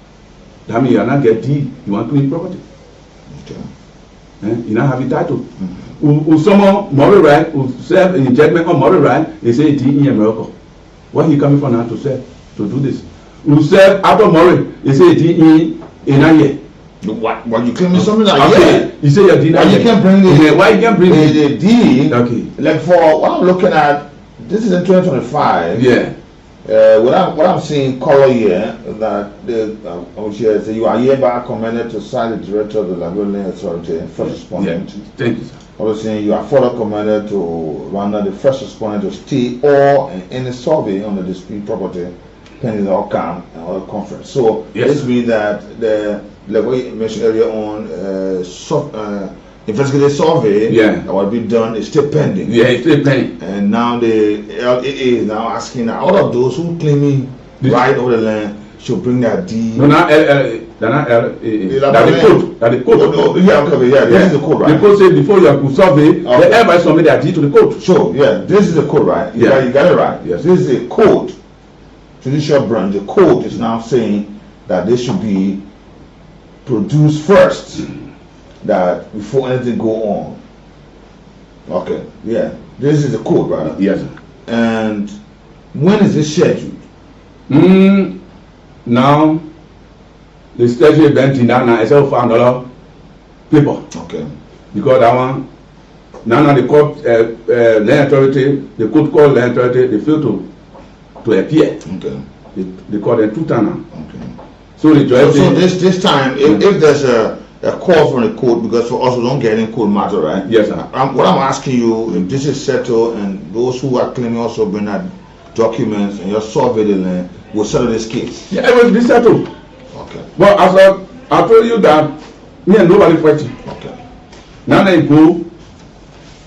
That means you are not get deed. You want clean property. Okay. You not have a title. Someone moral right who serve in judgment on moral right, they say deed in America. Where he coming from now to serve to do this? Who serve after moral, they say deed in a year. What you claiming something like you say your deed. Why you can't bring the deed? Okay. Like for what I'm looking at, this is in 2025. Yeah. What I'm seeing color here that which is you are hereby commended to cite the director of the Liberian Authority, first respondent. Yeah. Thank you, sir. Obviously, you are further commanded to render the first respondent to stay all and any survey on the dispute property pending the outcome and other conference. So this means that like what you mentioned earlier on, investigative survey that will be done is still pending. Yeah, it's still pending. And now the LAA is now asking that all of those who claiming right over the land should bring their deed. No, not LLA. That's the code. That's the code. This is the code, right? The code says before you have to survey, everybody submit their deed to the code. So, this is the code, right? You got it right. Yes. This is a code. Judicial branch, the code is now saying that they should be produced first, that before anything go on. Okay, this is the code, right? Yes, sir. And when is it scheduled? Now, the schedule event in that except for another paper. Okay. Because that one, now the court, land authority, the court called land authority, they fail to appear. Okay. They call them 2 times now. Okay. So the judge. So this time, if there's a call from the court, because for us we don't get in court matter, right? Yes, sir. What I'm asking you, if this is settled and those who are claiming also bring that documents and your survey the land will settle this case. Yeah, it will be settled. Okay. But as I told you that me and nobody fighting. Okay. Now they go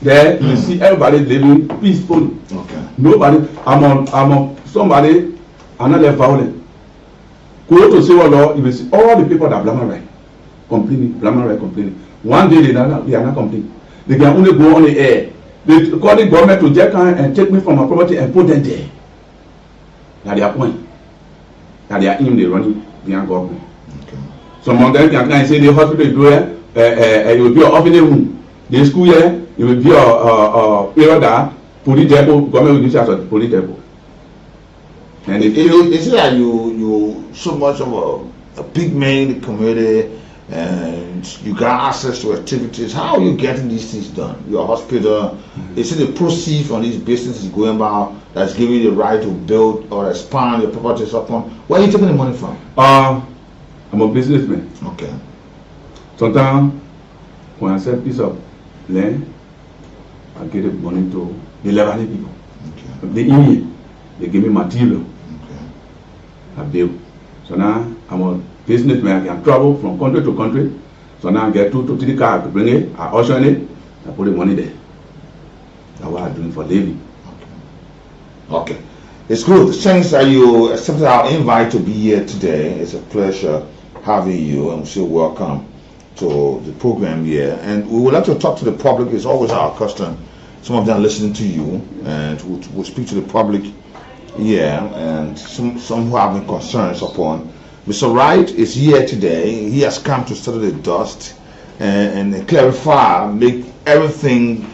there, you see everybody living peacefully. Okay. Nobody, I'm on somebody, another violent. Go to civil law, you will see all the people that blame right complaining. One day they are not complaining. They can only go on the air. They call the government to jack and take me from my property and put them there. That's their point. That they are in the running behind government. Okay. Some of them can say the hospital is there, it will be an operating room. The school here, it will be a area that police depot, government will use as a police depot. And is it that you so much of a big man in the community and you got access to activities? How are you getting these things done? Your hospital, is it the proceeds from these businesses going about that's giving you the right to build or expand your properties upon? Where are you taking the money from? I'm a businessman. Okay. Sometimes when I sell a piece of land, I get the money to the elderly people. Okay. They in they give me material. Okay. I build. So now I'm a businessman. I can travel from country to country. So now I get 2 to 3 cars to bring it, I auction it, I put the money there. That's what I'm doing for living. Okay. It's good. Thanks that you accepted our invite to be here today. It's a pleasure having you, and so welcome to the program here. And we would like to talk to the public. It's always our custom. Some of them listening to you, and we'll speak to the public here, and some who have concerns upon. Mr. Wright is here today. He has come to settle the dust and clarify, make everything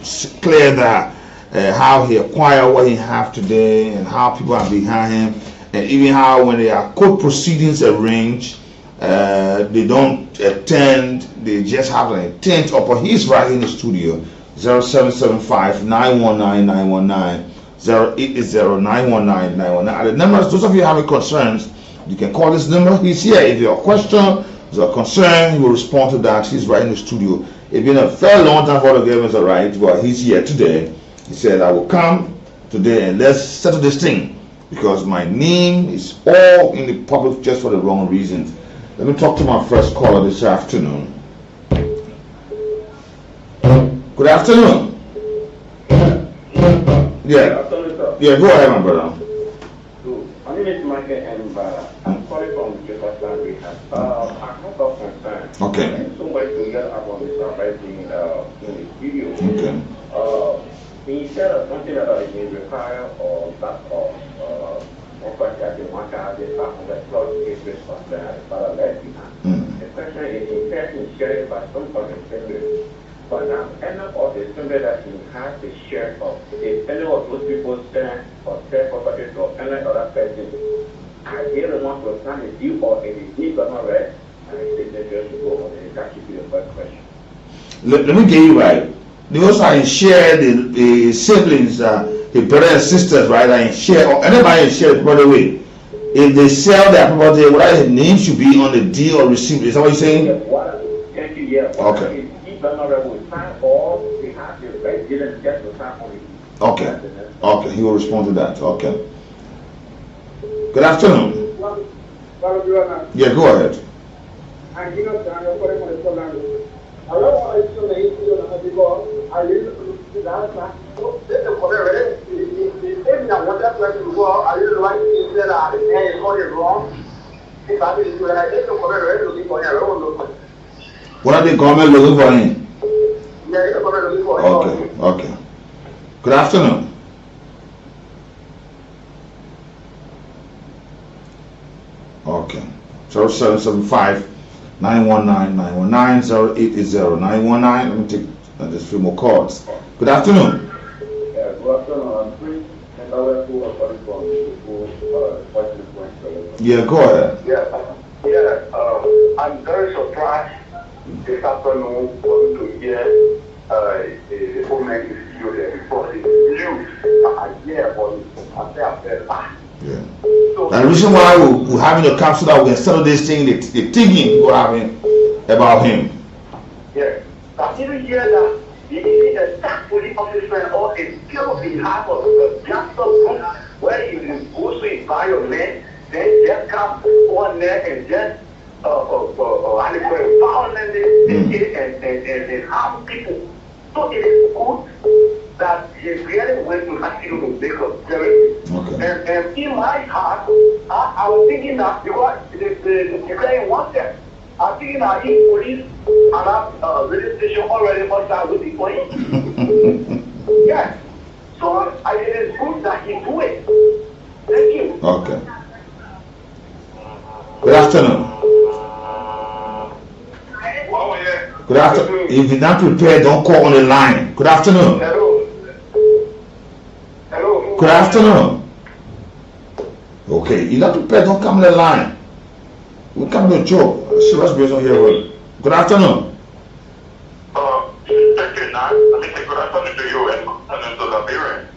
clear that how he acquired what he have today and how people are behind him, and even how when there are court proceedings arranged, they don't attend, they just have an intent upon his right in the studio. 0775-919-919, 080-919-919. The numbers, those of you having concerns, you can call this number. He's here. If you have a question, if you have a concern, he will respond to that. He's right in the studio. It's been a fair long time for the government, all right, but he's here today. He said, I will come today and let's settle this thing, because my name is all in the public just for the wrong reasons. Let me talk to my first caller this afternoon. Good afternoon. Yeah, go ahead, my brother. My name is Michael M. I'm calling from Jefferson Rehab. I have a concern. Okay. Somebody to yell about Mr. Wright in his video. Okay. He said something that is required or that of that they want to have this on the plot cases of the parallel. The question is, in fact, in sharing by some of the members, but now, end up of the member that he has the share of, if any of those people sell or sell property to any other person, I hear the one to sign a deal or it is deep or not right, and I think that just go on and that should be the first question. Let me get you right. Those are in share, the siblings, the brothers and sisters, right, are in share, or anybody in share, by the way. If they sell their property, whatever his name should be on the deal or receipt. Is that what you're saying? Thank you, yeah. Okay. If not will sign or they have Okay. Okay, he will respond to that. Okay. Good afternoon. Yeah, go ahead. What are the government looking for him? Okay, okay. Good afternoon. Okay. 0775 919 919 0880 919. Let me take just a few more calls. Good afternoon. Yeah, good afternoon. Yeah, go ahead. I'm very surprised this afternoon to hear the woman is still there because it's news. Yeah. And the reason why we're having a council that we can settle this thing, the thinking we're having about him. Yeah. But did you hear that the attack police officer or a skill behalf of the just group where you go to environment, then just come on there and just violently and harm people. So it is good that he really went to hospital to make a therapy. Okay. And in my heart, I was thinking that because the guy wanted, I was thinking that if police and that radio station already outside with the police. Yes. So it is good that he do it. Thank you. Okay. Good afternoon. Good afternoon. If you're not prepared, don't call on the line. Good afternoon. Hello. Good afternoon. Okay, you're not prepared, don't come on the line. We come to a joke. Serious business here. Good afternoon. Thank you, Nat. Let me say good afternoon to you and to the parents.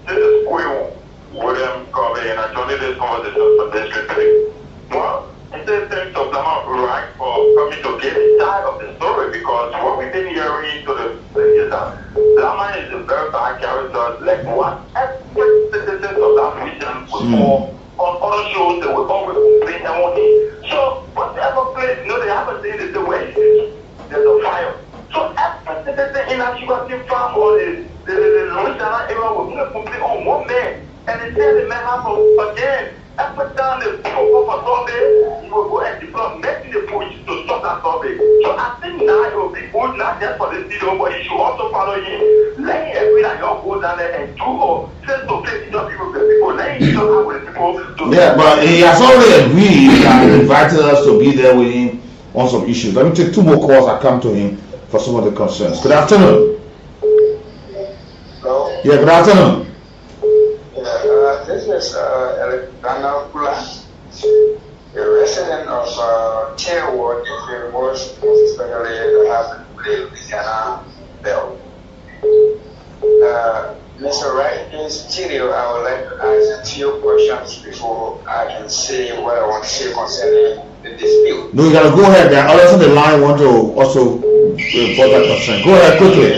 This is Will William Corbett, and I joined this conversation for this today. Well, it is things of Lama right for coming to get inside of the story because what we've been hearing to the is that Lama is a very bad character. Like what every citizen of that region was for on other shows they will always complain about it. So whatever place, they have a thing is the way it is. There's a fire. So every citizen in that sugar farm or the Louisiana area will complain on one man. And they say the man have again. Every time they go for survey, you will go and develop making the push to stop that survey. So I think now it will be good not just for the video, but you should also follow him. Let every time you go down there and do or face to face interview with the people. Let him show how with people to Yeah, but he has already agreed and invited us to be there with him on some issues. Let me take two more calls. I come to him for some of the concerns. Good afternoon. Hello? Yeah, good afternoon. This is Alexander Kula, a resident of Chairwood, if it was especially the house in Louisiana Bell. Mr. Wright, in studio, I would like to ask a few questions before I can say what I want to say concerning the dispute. No, you gotta go ahead. There are others on the line want to also report that concern. Go ahead quickly.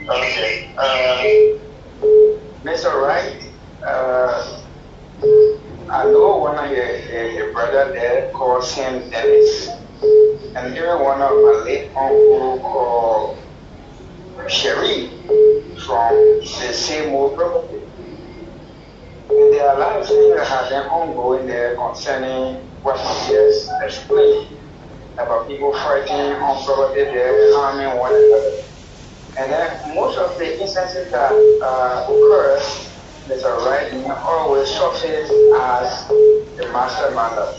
Okay. Mr. Wright, I know one of your brother there called Sam Dennis, and here one of my late uncle called Sherry from the same old property. And there are a lot of things that have been ongoing there concerning what he just explained about people fighting on property there, harming one another. And then most of the instances that occur, Mr. Wright always surface as the mastermind.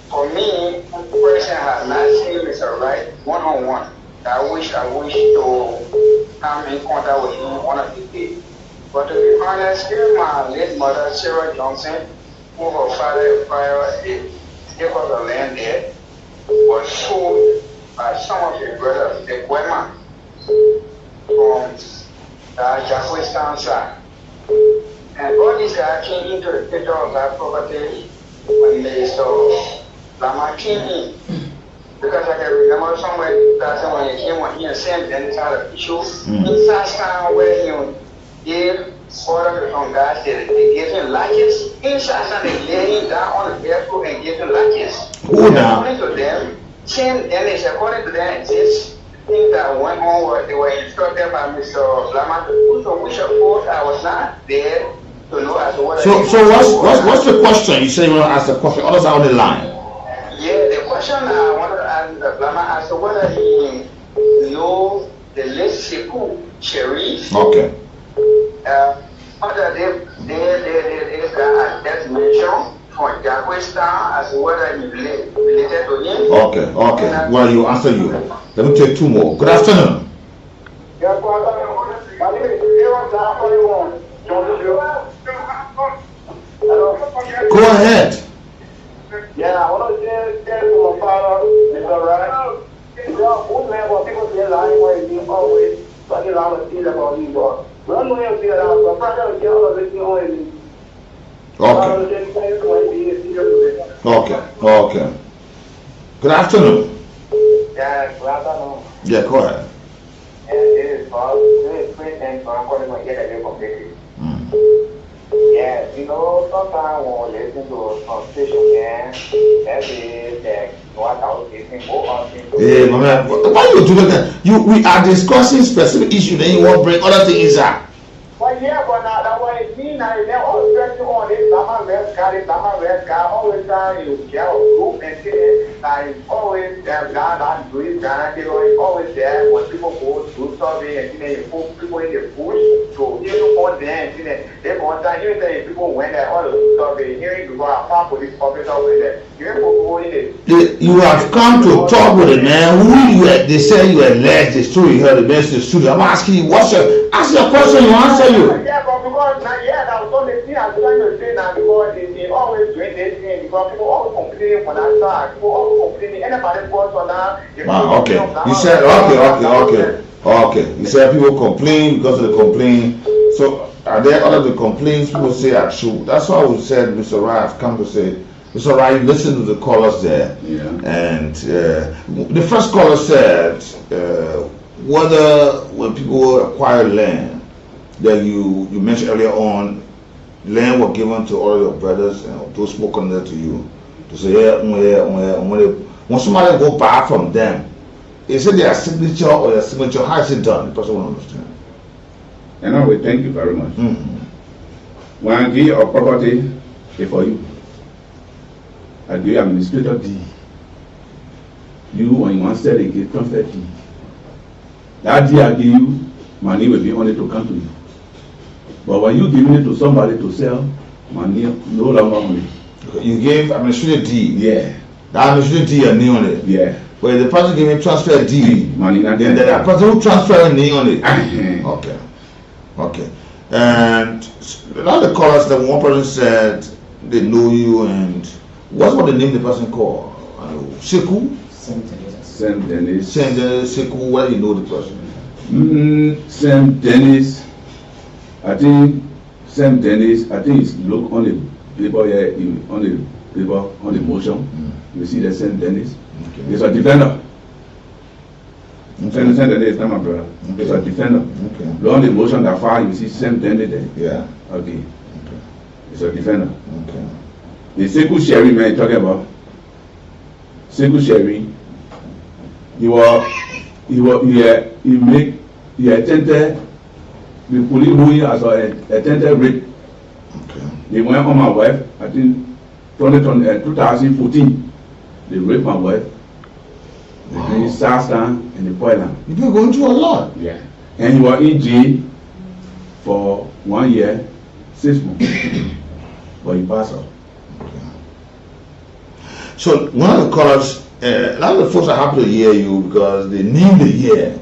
For me, person has not seen Mr. Wright one-on-one. I wish to come in contact with him one of these days. But to be honest, even my late mother, Sarah Johnson, who her father acquired gave us the land there, was sold by some of his brothers, the Guema, from the Jackwistan side. And all these guys came into the picture of that property when they saw Lama came in. Because I can remember somewhere when you came on here and said then it's out of issue. Inside town where you gave order from guys that they gave him latches. Inside town they lay him down on the vehicle and gave him latches. According to them, Chen Dennis, according to them, it's things that went on where they were instructed by Mr. Blama to do so, which of course I was not there to know as to what. So what's the question? You say you want to ask the question. Others are on the line. Yeah, the question I wanted to ask Mr. Blama as to whether he know the list Sekou Sherif. Okay. Whether they that mention for Jacquestan as to whether he related to him. Okay. Well, you answer you. Let me take two more. Good afternoon. My name is Aaron. Go ahead. Yeah, I want to say to my father, Mr. Ryan. Who never people say lying where he always talking about things about him, but one way of the other, but father will tell us this only. Okay. Good afternoon. Yeah, good afternoon. Yeah, go ahead. And this is Bob. This is great thing for I'm calling my get away from this. Yeah, you know, sometimes when we listen to some station, man, that is that what I was listening more. Yeah, my man, why you doing that? We are discussing specific issue, then you want to bring other things up. Well, yeah, but now that what it means now is that all stressing on this summer red car, always trying to get a group and say that always there, God, doing that, always there when people go to survey and you put people in the bush to even on there and they go down here that people went there all the survey, hearing you go out for this officer over there. You have come to talk with a man who they say you alleged the story, you heard the best in the studio. I'm asking you, ask your question, you answer you. Yeah, but because that was all the thing I'm trying to say now because they always doing this thing because people always complaining when I start. People always complaining. Anybody goes on now. Okay. You said okay. You said people complain because of the complaint. So are there other the complaints people say are true? That's why we said Mr. Rai have come to say. Mr. Rai, listen to the callers there. Yeah. And the first caller said whether when people acquire land that you mentioned earlier on, land were given to all your brothers and those spoken there to you to say when somebody go buy from them, is it their signature or their signature? How is it done? The person will understand. And I will thank you very much. When I give your property for you, I give you administrator deed. You when you want to sell it, get transfer deed. That deed I give you, money will be only to come to you. But when you give it to somebody to sell, money no longer on it. You gave administrative deed. Yeah. That administrative deed and name on it. Yeah. But the person giving transfer deed, money not then the person who transfer name on it. Okay. And another callers that one person said they know you and what's the name the person called? Sekou? Saint Dennis. Sekou, where you know the person? Saint Dennis. I think Saint Dennis. I think it's look on the paper here, on the paper on the motion. You see the Saint Dennis. Okay. It's a defender. Saint Dennis is not my brother. Okay. It's a defender. Okay. On the motion that far, you see Saint Dennis there. Yeah. Okay. It's a defender. Okay. The Sekou Sherry man you're talking about. Sekou Sherry. He attended the police who he has attended rape. Okay. They went on my wife, I think 2014. They raped my wife. In Southland and the Poiland. You've been going through a lot. Yeah. And he was in jail for 1 year, 6 months. But he passed out. So one of the callers, a lot of the folks are happy to hear you because they name the year.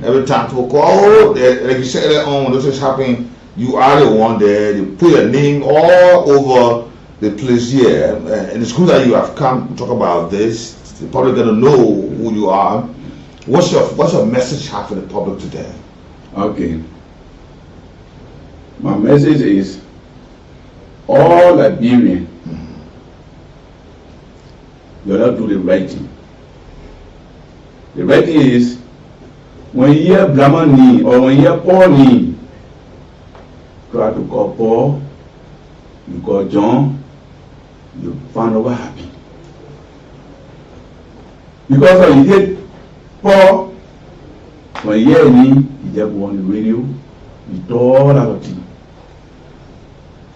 Every time people call, like you said earlier on, when this is happening, you are the one there. They put your name all over the place here, and it's good that you have come to talk about this. The public gonna know who you are. What's your message have for the public today? Okay. My message is all Liberians. You have to do the right thing. The right thing is, when you hear Blamani or when you hear Paul name, try to call Paul, you call John, you find over happy. Because when you hate Paul, when you hear me, you just go on the radio, you talk about it.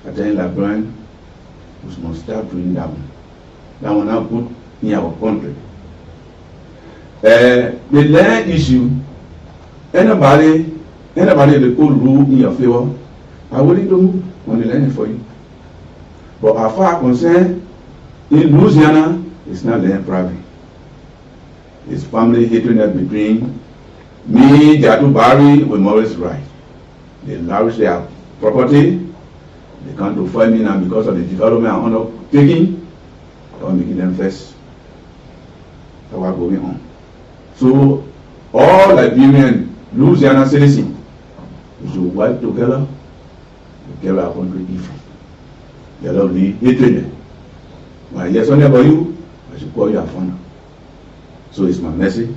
I tell you, LeBron, we must start doing that one. That one now put in our country. The land issue, anybody that could rule in your favor, I will do on the land for you. But as far as concerned, in Louisiana, it's not land private. It's family hatred between me, Jadu Barry, with Morris right. They lavish their property. They can't do find me now because of the development and undertaking. I'm making them first. That's what's going on. So, all Liberian, Louisiana citizens, we should work together to get our country different. They love the hatred. When I hear something about you, I should call you a friend. So it's my message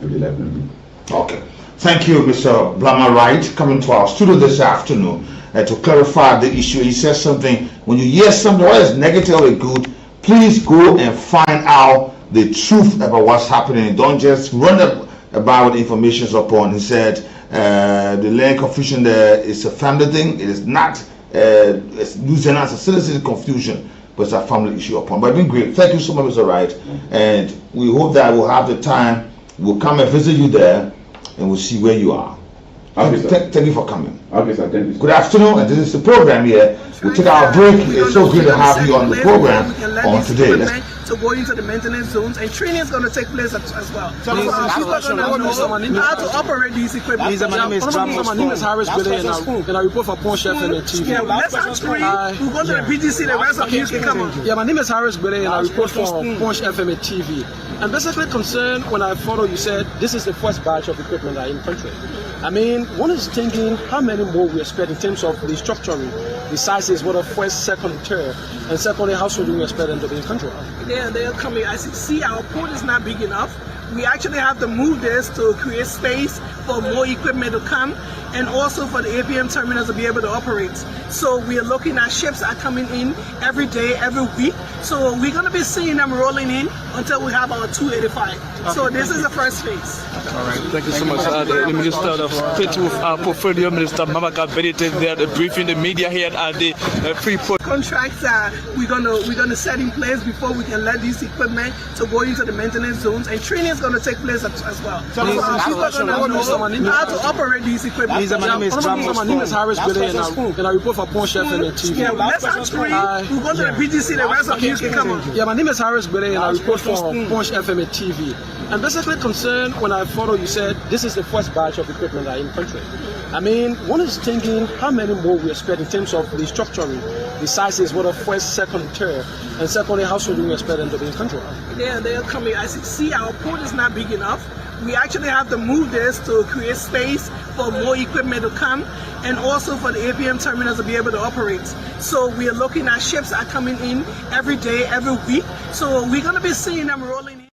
to the Liberian people. Okay. Thank you, Mr. Blama Wright, coming to our studio this afternoon to clarify the issue. He says something, when you hear something, whether it's negative or good, please go and find out the truth about what's happening. Don't just run about information upon. He said the land confusion there is a family thing. It is not it's Louisiana as a citizen confusion, but it's a family issue upon. But it's been great. Thank you so much, Mr. Wright. And we hope that we'll have the time. We'll come and visit you there, and we'll see where you are. Thank you for coming. Okay, sir. Thank you, sir. Good afternoon, and this is the program here. We'll take our break. It's so good to have you on the program on today. To go into the maintenance zones, and training is going to take place as well. So people are going to know how to operate these equipment. My name is Harris Billy, and I report for Punch FM and TV. Yeah, let's ask you. We'll go to the BGC, the rest of you can come on. Yeah, my name is Harris Billy, and I report for Punch FM and TV. I'm basically concerned when I follow you said this is the first batch of equipment that are in the country. I mean, one is thinking how many more we expect in terms of restructuring, the sizes, what are first, second, third, and secondly, how soon do we expect them to be in the country? Yeah, they're coming. As you see, our port is not big enough. We actually have to move this to create space for more equipment to come and also for the APM terminals to be able to operate. So we are looking at ships are coming in every day, every week. So we're going to be seeing them rolling in until we have our 285. Okay, so this is the first phase. All right, thank you so much. The Minister of State with Portfolio Minister Mamaka Benitez there, the briefing the media here at the Freeport. Contracts we're gonna set in place before we can let these equipment to go into the maintenance zones, and training is going to take place as well. So people are going to know how to operate these equipment. My name is Harris Billy, and I report for Punch FM and TV. Yeah, let's ask you. We'll go to the BGC, the rest of you can come on. Yeah, my name is Harris Billy, and I report for Punch FM and TV. I'm basically concerned when I follow you said this is the first batch of equipment that are in the country. I mean, one is thinking how many more we expect in terms of restructuring, the sizes, what are first, second, third, and secondly, how soon do we expect them to be in the country? Yeah, they're coming. As you see, our port is not big enough. We actually have to move this to create space for more equipment to come and also for the APM terminals to be able to operate. So we are looking at ships are coming in every day, every week. So we're going to be seeing them rolling in.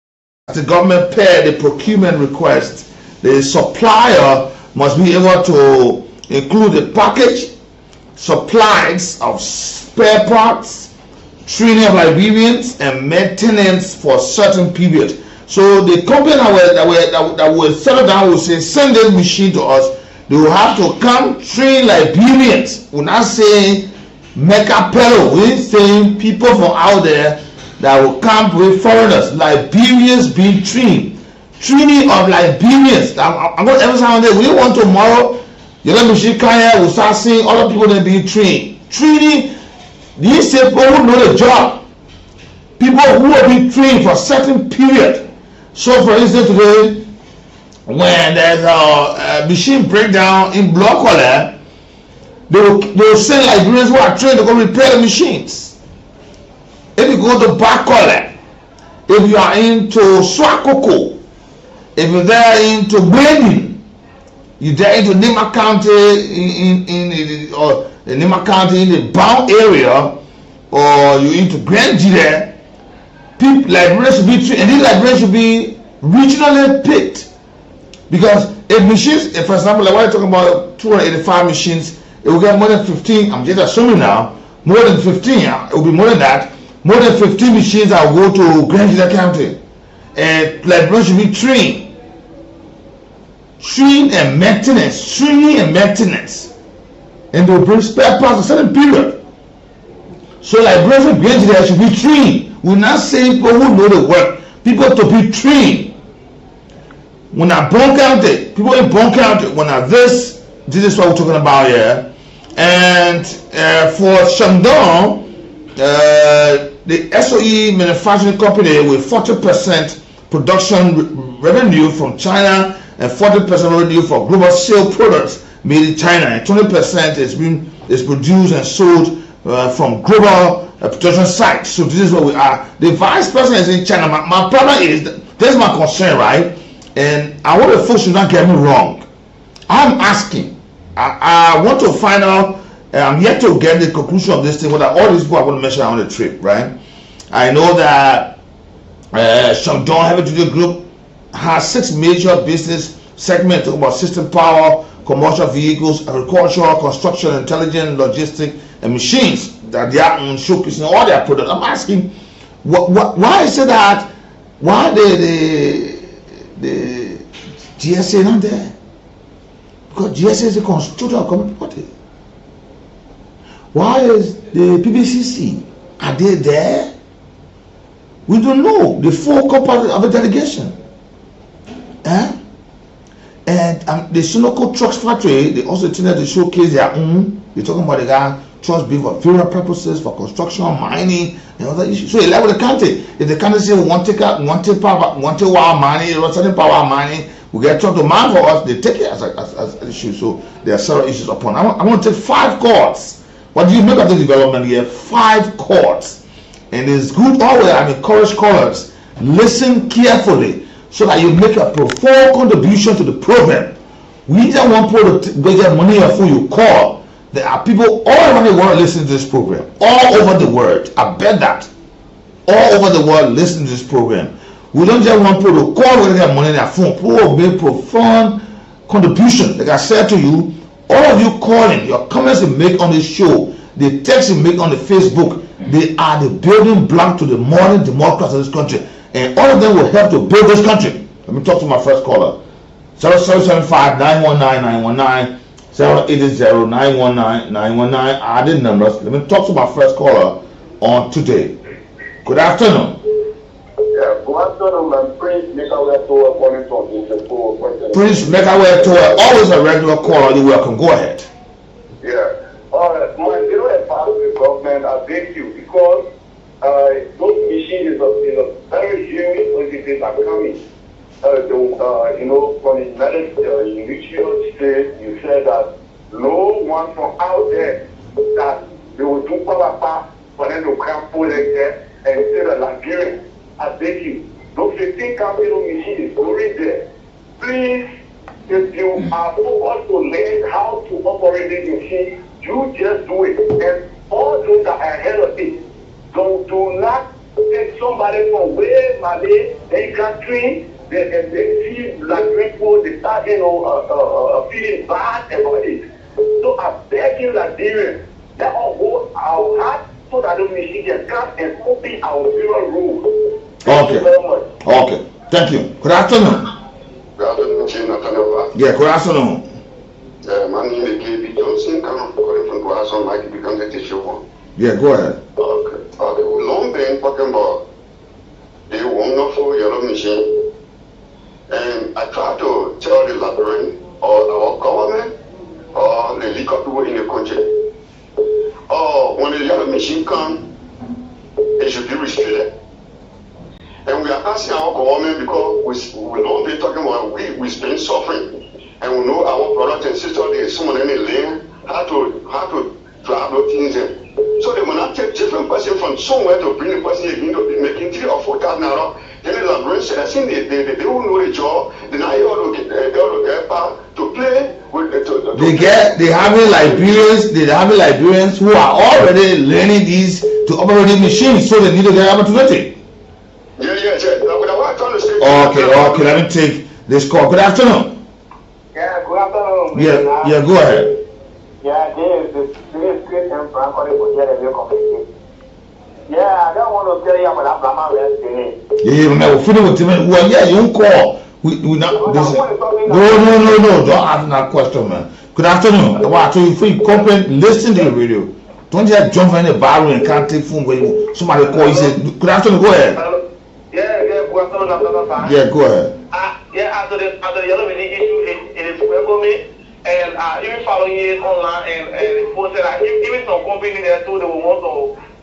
The government pay the procurement request. The supplier must be able to include the package, supplies of spare parts, training of Liberians, and maintenance for a certain period. So the company that will settle down will say, send this machine to us. They will have to come train Liberians. We're not saying Mecca Pello. We're saying people from out there that will come with foreigners. Liberians being trained. Training of Liberians. I'm going to emphasize on that. We want tomorrow, you let machine come here, we'll start seeing other people that being trained. Training, these people who know the job. People who are being trained for a certain period. So for instance today, when there's a machine breakdown in Block Collar, they will send Liberians who are trained to go repair the machines. If you go to Back Collar, if you are into Swakoko, if you're there into Benin, you're there into Nima County or Nima County in the Bound area, or you're into Grand G there, people Liberians should be trained, and these Liberians should be regionally picked. Because if machines, if for example, like when I'm talking about 285 machines, it will get more than 15. I'm just assuming now, more than 15. It will be more than that. More than 15 machines that will go to Grand County, and librarians should be trained and maintenance, and they'll bring spare parts a certain period. So librarians from Grand County should be trained. We're not saying people who know the work, people to be trained. When I Bon County, people in Bon County, when I this is what we're talking about here. And for Shandong, the SOE manufacturing company with 40% production revenue from China and 40% revenue for global sale products made in China, and 20% is produced and sold from global production sites. So this is what we are. The vice president is in China. My problem is, this is my concern, right? And I want the folks to not get me wrong. I'm asking. I want to find out. I'm yet to get the conclusion of this thing. What all these people I want to mention on the trip, right? I know that Shandong Heavy Duty Group has 6 major business segments about system power, commercial vehicles, agriculture, construction, intelligence, logistics, and machines that they are showcasing all their products. I'm asking, why is it that why the GSA not there? Because GSA is a constitutional committee. Why is the PBCC? Are they there? We don't know. The 4 components of a delegation. And the Sunoco Trucks Factory, they also intended to showcase their own. They're talking about the guy trucks being for various purposes, for construction, mining, and other issues. So they level the country. If the country say we want to power mining, certain power mining, we get truck to mine for us, they take it as an issue. So there are several issues upon. I want to take 5 chords. What do you make of the development here? 5 chords. And it's good always. I encourage callers, listen carefully so that you make a profound contribution to the program. We don't want people to get money for you call. There are people all around the world listening to this program. All over the world. I bet that. All over the world listening to this program. We don't just want people to call when they get money in their phone. People will make profound contribution. Like I said to you, all of you calling, your comments you make on this show, the text you make on the Facebook, they are the building block to the modern democracy of this country. And all of them will help to build this country. Let me talk to my first caller. 0775-919-919, 780-919-919. I did numbers. Let me talk to my first caller on today. Good afternoon. Yeah, good afternoon, man. Prince Mekawea Toa calling from Interpol. Prince Mekawea Toa, always a regular caller. You're welcome. Go ahead. Yeah. Man, you know, as part of the government, I beg you, because those machines is a very huge quantities are coming. You know, from the United States, you said that no one from out there that they will do power for them to come put it there and say the Liberian. I beg you, those 15 capital machines is already there. Please, if you are focused to learn how to operate this machine, you just do it. And all those that are ahead of it, do not take somebody from where Malay, they can train, they see like people, they start, feeling bad about it. So I beg you, Nigerians, let us go our heart so that the machine can come and copy our zero rules. Thank you very much. Okay. Thank you. Good afternoon. Good afternoon, Nathaniel. Yeah, good afternoon. My name is KB Johnson, calling from Guason, Mike becomes a tissue. Yeah, go ahead. Okay. Long been talking about the wonderful yellow machine. And I try to tell the librarian or our government or the legal people in the country. When the yellow machine comes, it should be restricted. And we are asking our government because we don't be talking about we've been suffering. And we know our brothers and sisters, some of them learn how to drive those things in. So they will not take different person from somewhere to bring the person again to be making 3,000 or 4,000 naira. Then the librarian said, I think they don't know the job. Then I ought to get back to play with they having Liberians who are already learning these to operate the machines, so they need to get opportunity. Yeah. That's what I'm trying to say. Okay, let me take this call. Good afternoon. Yeah, good afternoon. Yeah, go ahead. Yeah, this is Chris and Frank on the community. Yeah, I don't want to tell you about that Brahma West. Yeah, we're feeling with him. Well, yeah, you don't call. We not. No. Don't ask that question, man. Good afternoon. Wow, so if you complain, listen to the radio. Don't just jump in the bar and can't take phone when somebody call you. Say, good afternoon. Go ahead. Yeah, good afternoon. Yeah, go ahead. After the yellow mini issue, it is for me. And even following it online and posted, even some company there too, they will want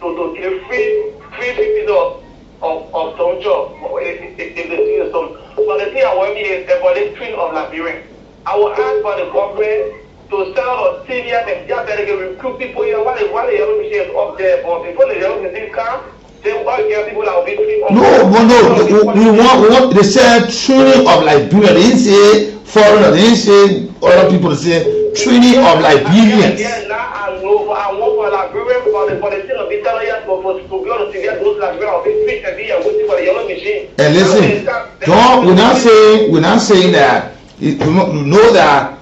to give free pieces of some job if they see some. But the thing I want to is about the twin of Liberian. I will ask for the government to send out senior and just that they can recruit people here while the yellow machine is up there. But before the yellow machine comes, then why get people that will be free? No. We want. They said training of Liberian. They didn't say foreigner. They didn't say other people. They say training of Liberians. Yeah, now I want for Liberian for the thing of the Italians for to be able to get those Liberians of the fish and be waiting for the yellow machine. And listen, we're not saying that. You know that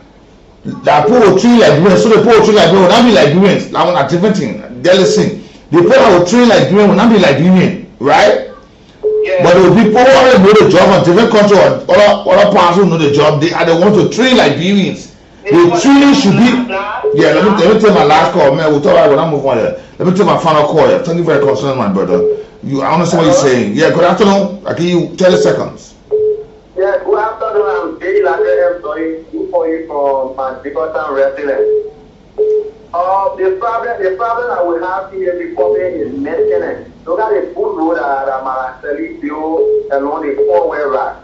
poetry Liberians, so the poetry Liberian will not be Liberians. That one a different thing. They listen. The poetry Liberian will not be Liberian, right? Yeah. But the people who already know the job in different countries or other parts who know the job, they want to train Liberians. The training should be. Yeah, let me take my last call, man. We'll talk about when I move on here. Let me take my final call here. Thank you for your concern, my brother. I understand what you're saying. Yeah, good afternoon. I give you 30 seconds. Yeah, good afternoon. I'm David Lager, sorry, for you from my Dakota resident. The problem I will have here before me is maintenance. Look at the full road that Maraceli built along the four-way rack.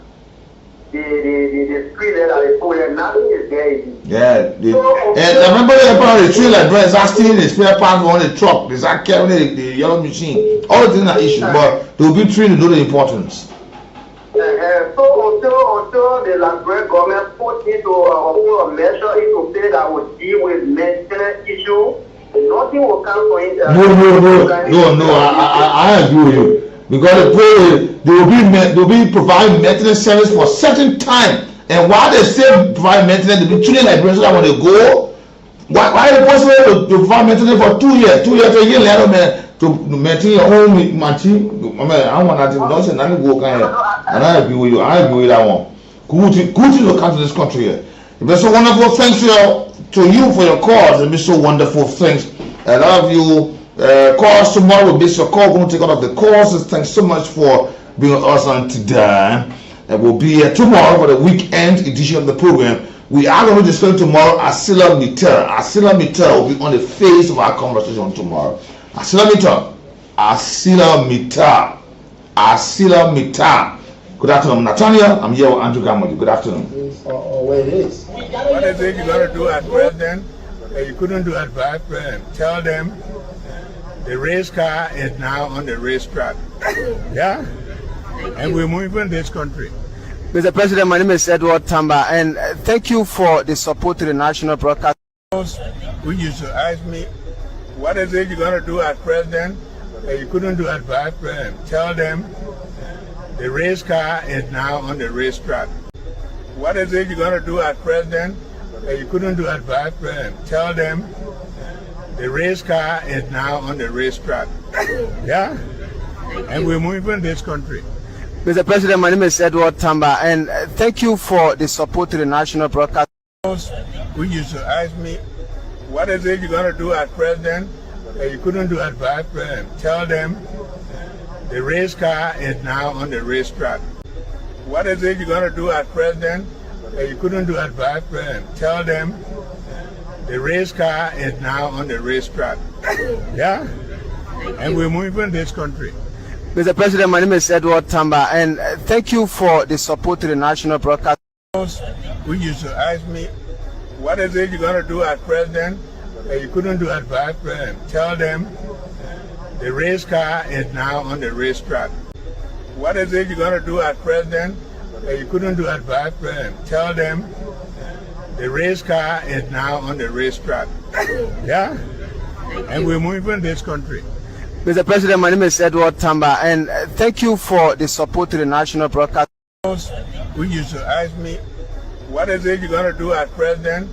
The street there that they put there, nothing is there. Yeah, and I remember the tree like Brent's asking the spare part on the truck. They start carrying the yellow machine. All the things are issues, but they will be trained to know the importance. So until the Liberian government put into a measure into play that would deal with maintenance issue, nothing will come from it. No. I agree with you because they will be providing maintenance service for a certain time, and while they still provide maintenance, they be treating Liberians so that when they go, why is it possible to provide maintenance for 2 years, a year later, man? To maintain your own machine, I want that to not say nothing go kind of, and I agree with you. I agree with that one. Good to come to this country here. It's been so wonderful. Thanks to you for your calls. It's been so wonderful. Thanks. A lot of you calls tomorrow will be your call. We're going to take out of the calls. Thanks so much for being with us on today. And we'll be here tomorrow for the weekend edition of the program. We are going to discuss tomorrow Asila Mitter. Asila Mitter will be on the face of our conversation tomorrow. Asila Mitter. Good afternoon, Nathaniel. I'm here with Andrew Gamodi. Good afternoon. Where it is. What is it you're going to do as president that you couldn't do as vice president? Tell them the race car is now on the racetrack. Yeah? And we're moving this country. Mr. President, my name is Edward Tamba, and thank you for the support to the national broadcast. Who used to ask me, what is it you're going to do as president that you couldn't do as vice president? Tell them the race car is now on the racetrack. What is it you're going to do as president that you couldn't do as vice president? Tell them the race car is now on the racetrack. Yeah? And we're moving this country. Mr. President, my name is Edward Tamba, and thank you for the support to the national broadcast. Who used to ask me, what is it you're going to do as president that you couldn't do as vice president? Tell them the race car is now on the racetrack. What is it you're going to do as president that you couldn't do as vice president? Tell them the race car is now on the racetrack. Yeah? And we're moving this country. Mr. President, my name is Edward Tamba, and thank you for the support to the national broadcast. Who used to ask me, what is it you're going to do as president that you couldn't do as vice president? Tell them the race car is now on the racetrack. What is it you're going to do as president that you couldn't do as vice president? Tell them the race car is now on the racetrack. Yeah? And we're moving this country. Mr. President, my name is Edward Tamba, and thank you for the support to the national broadcast. When you used to ask me, what is it you're going to do as president?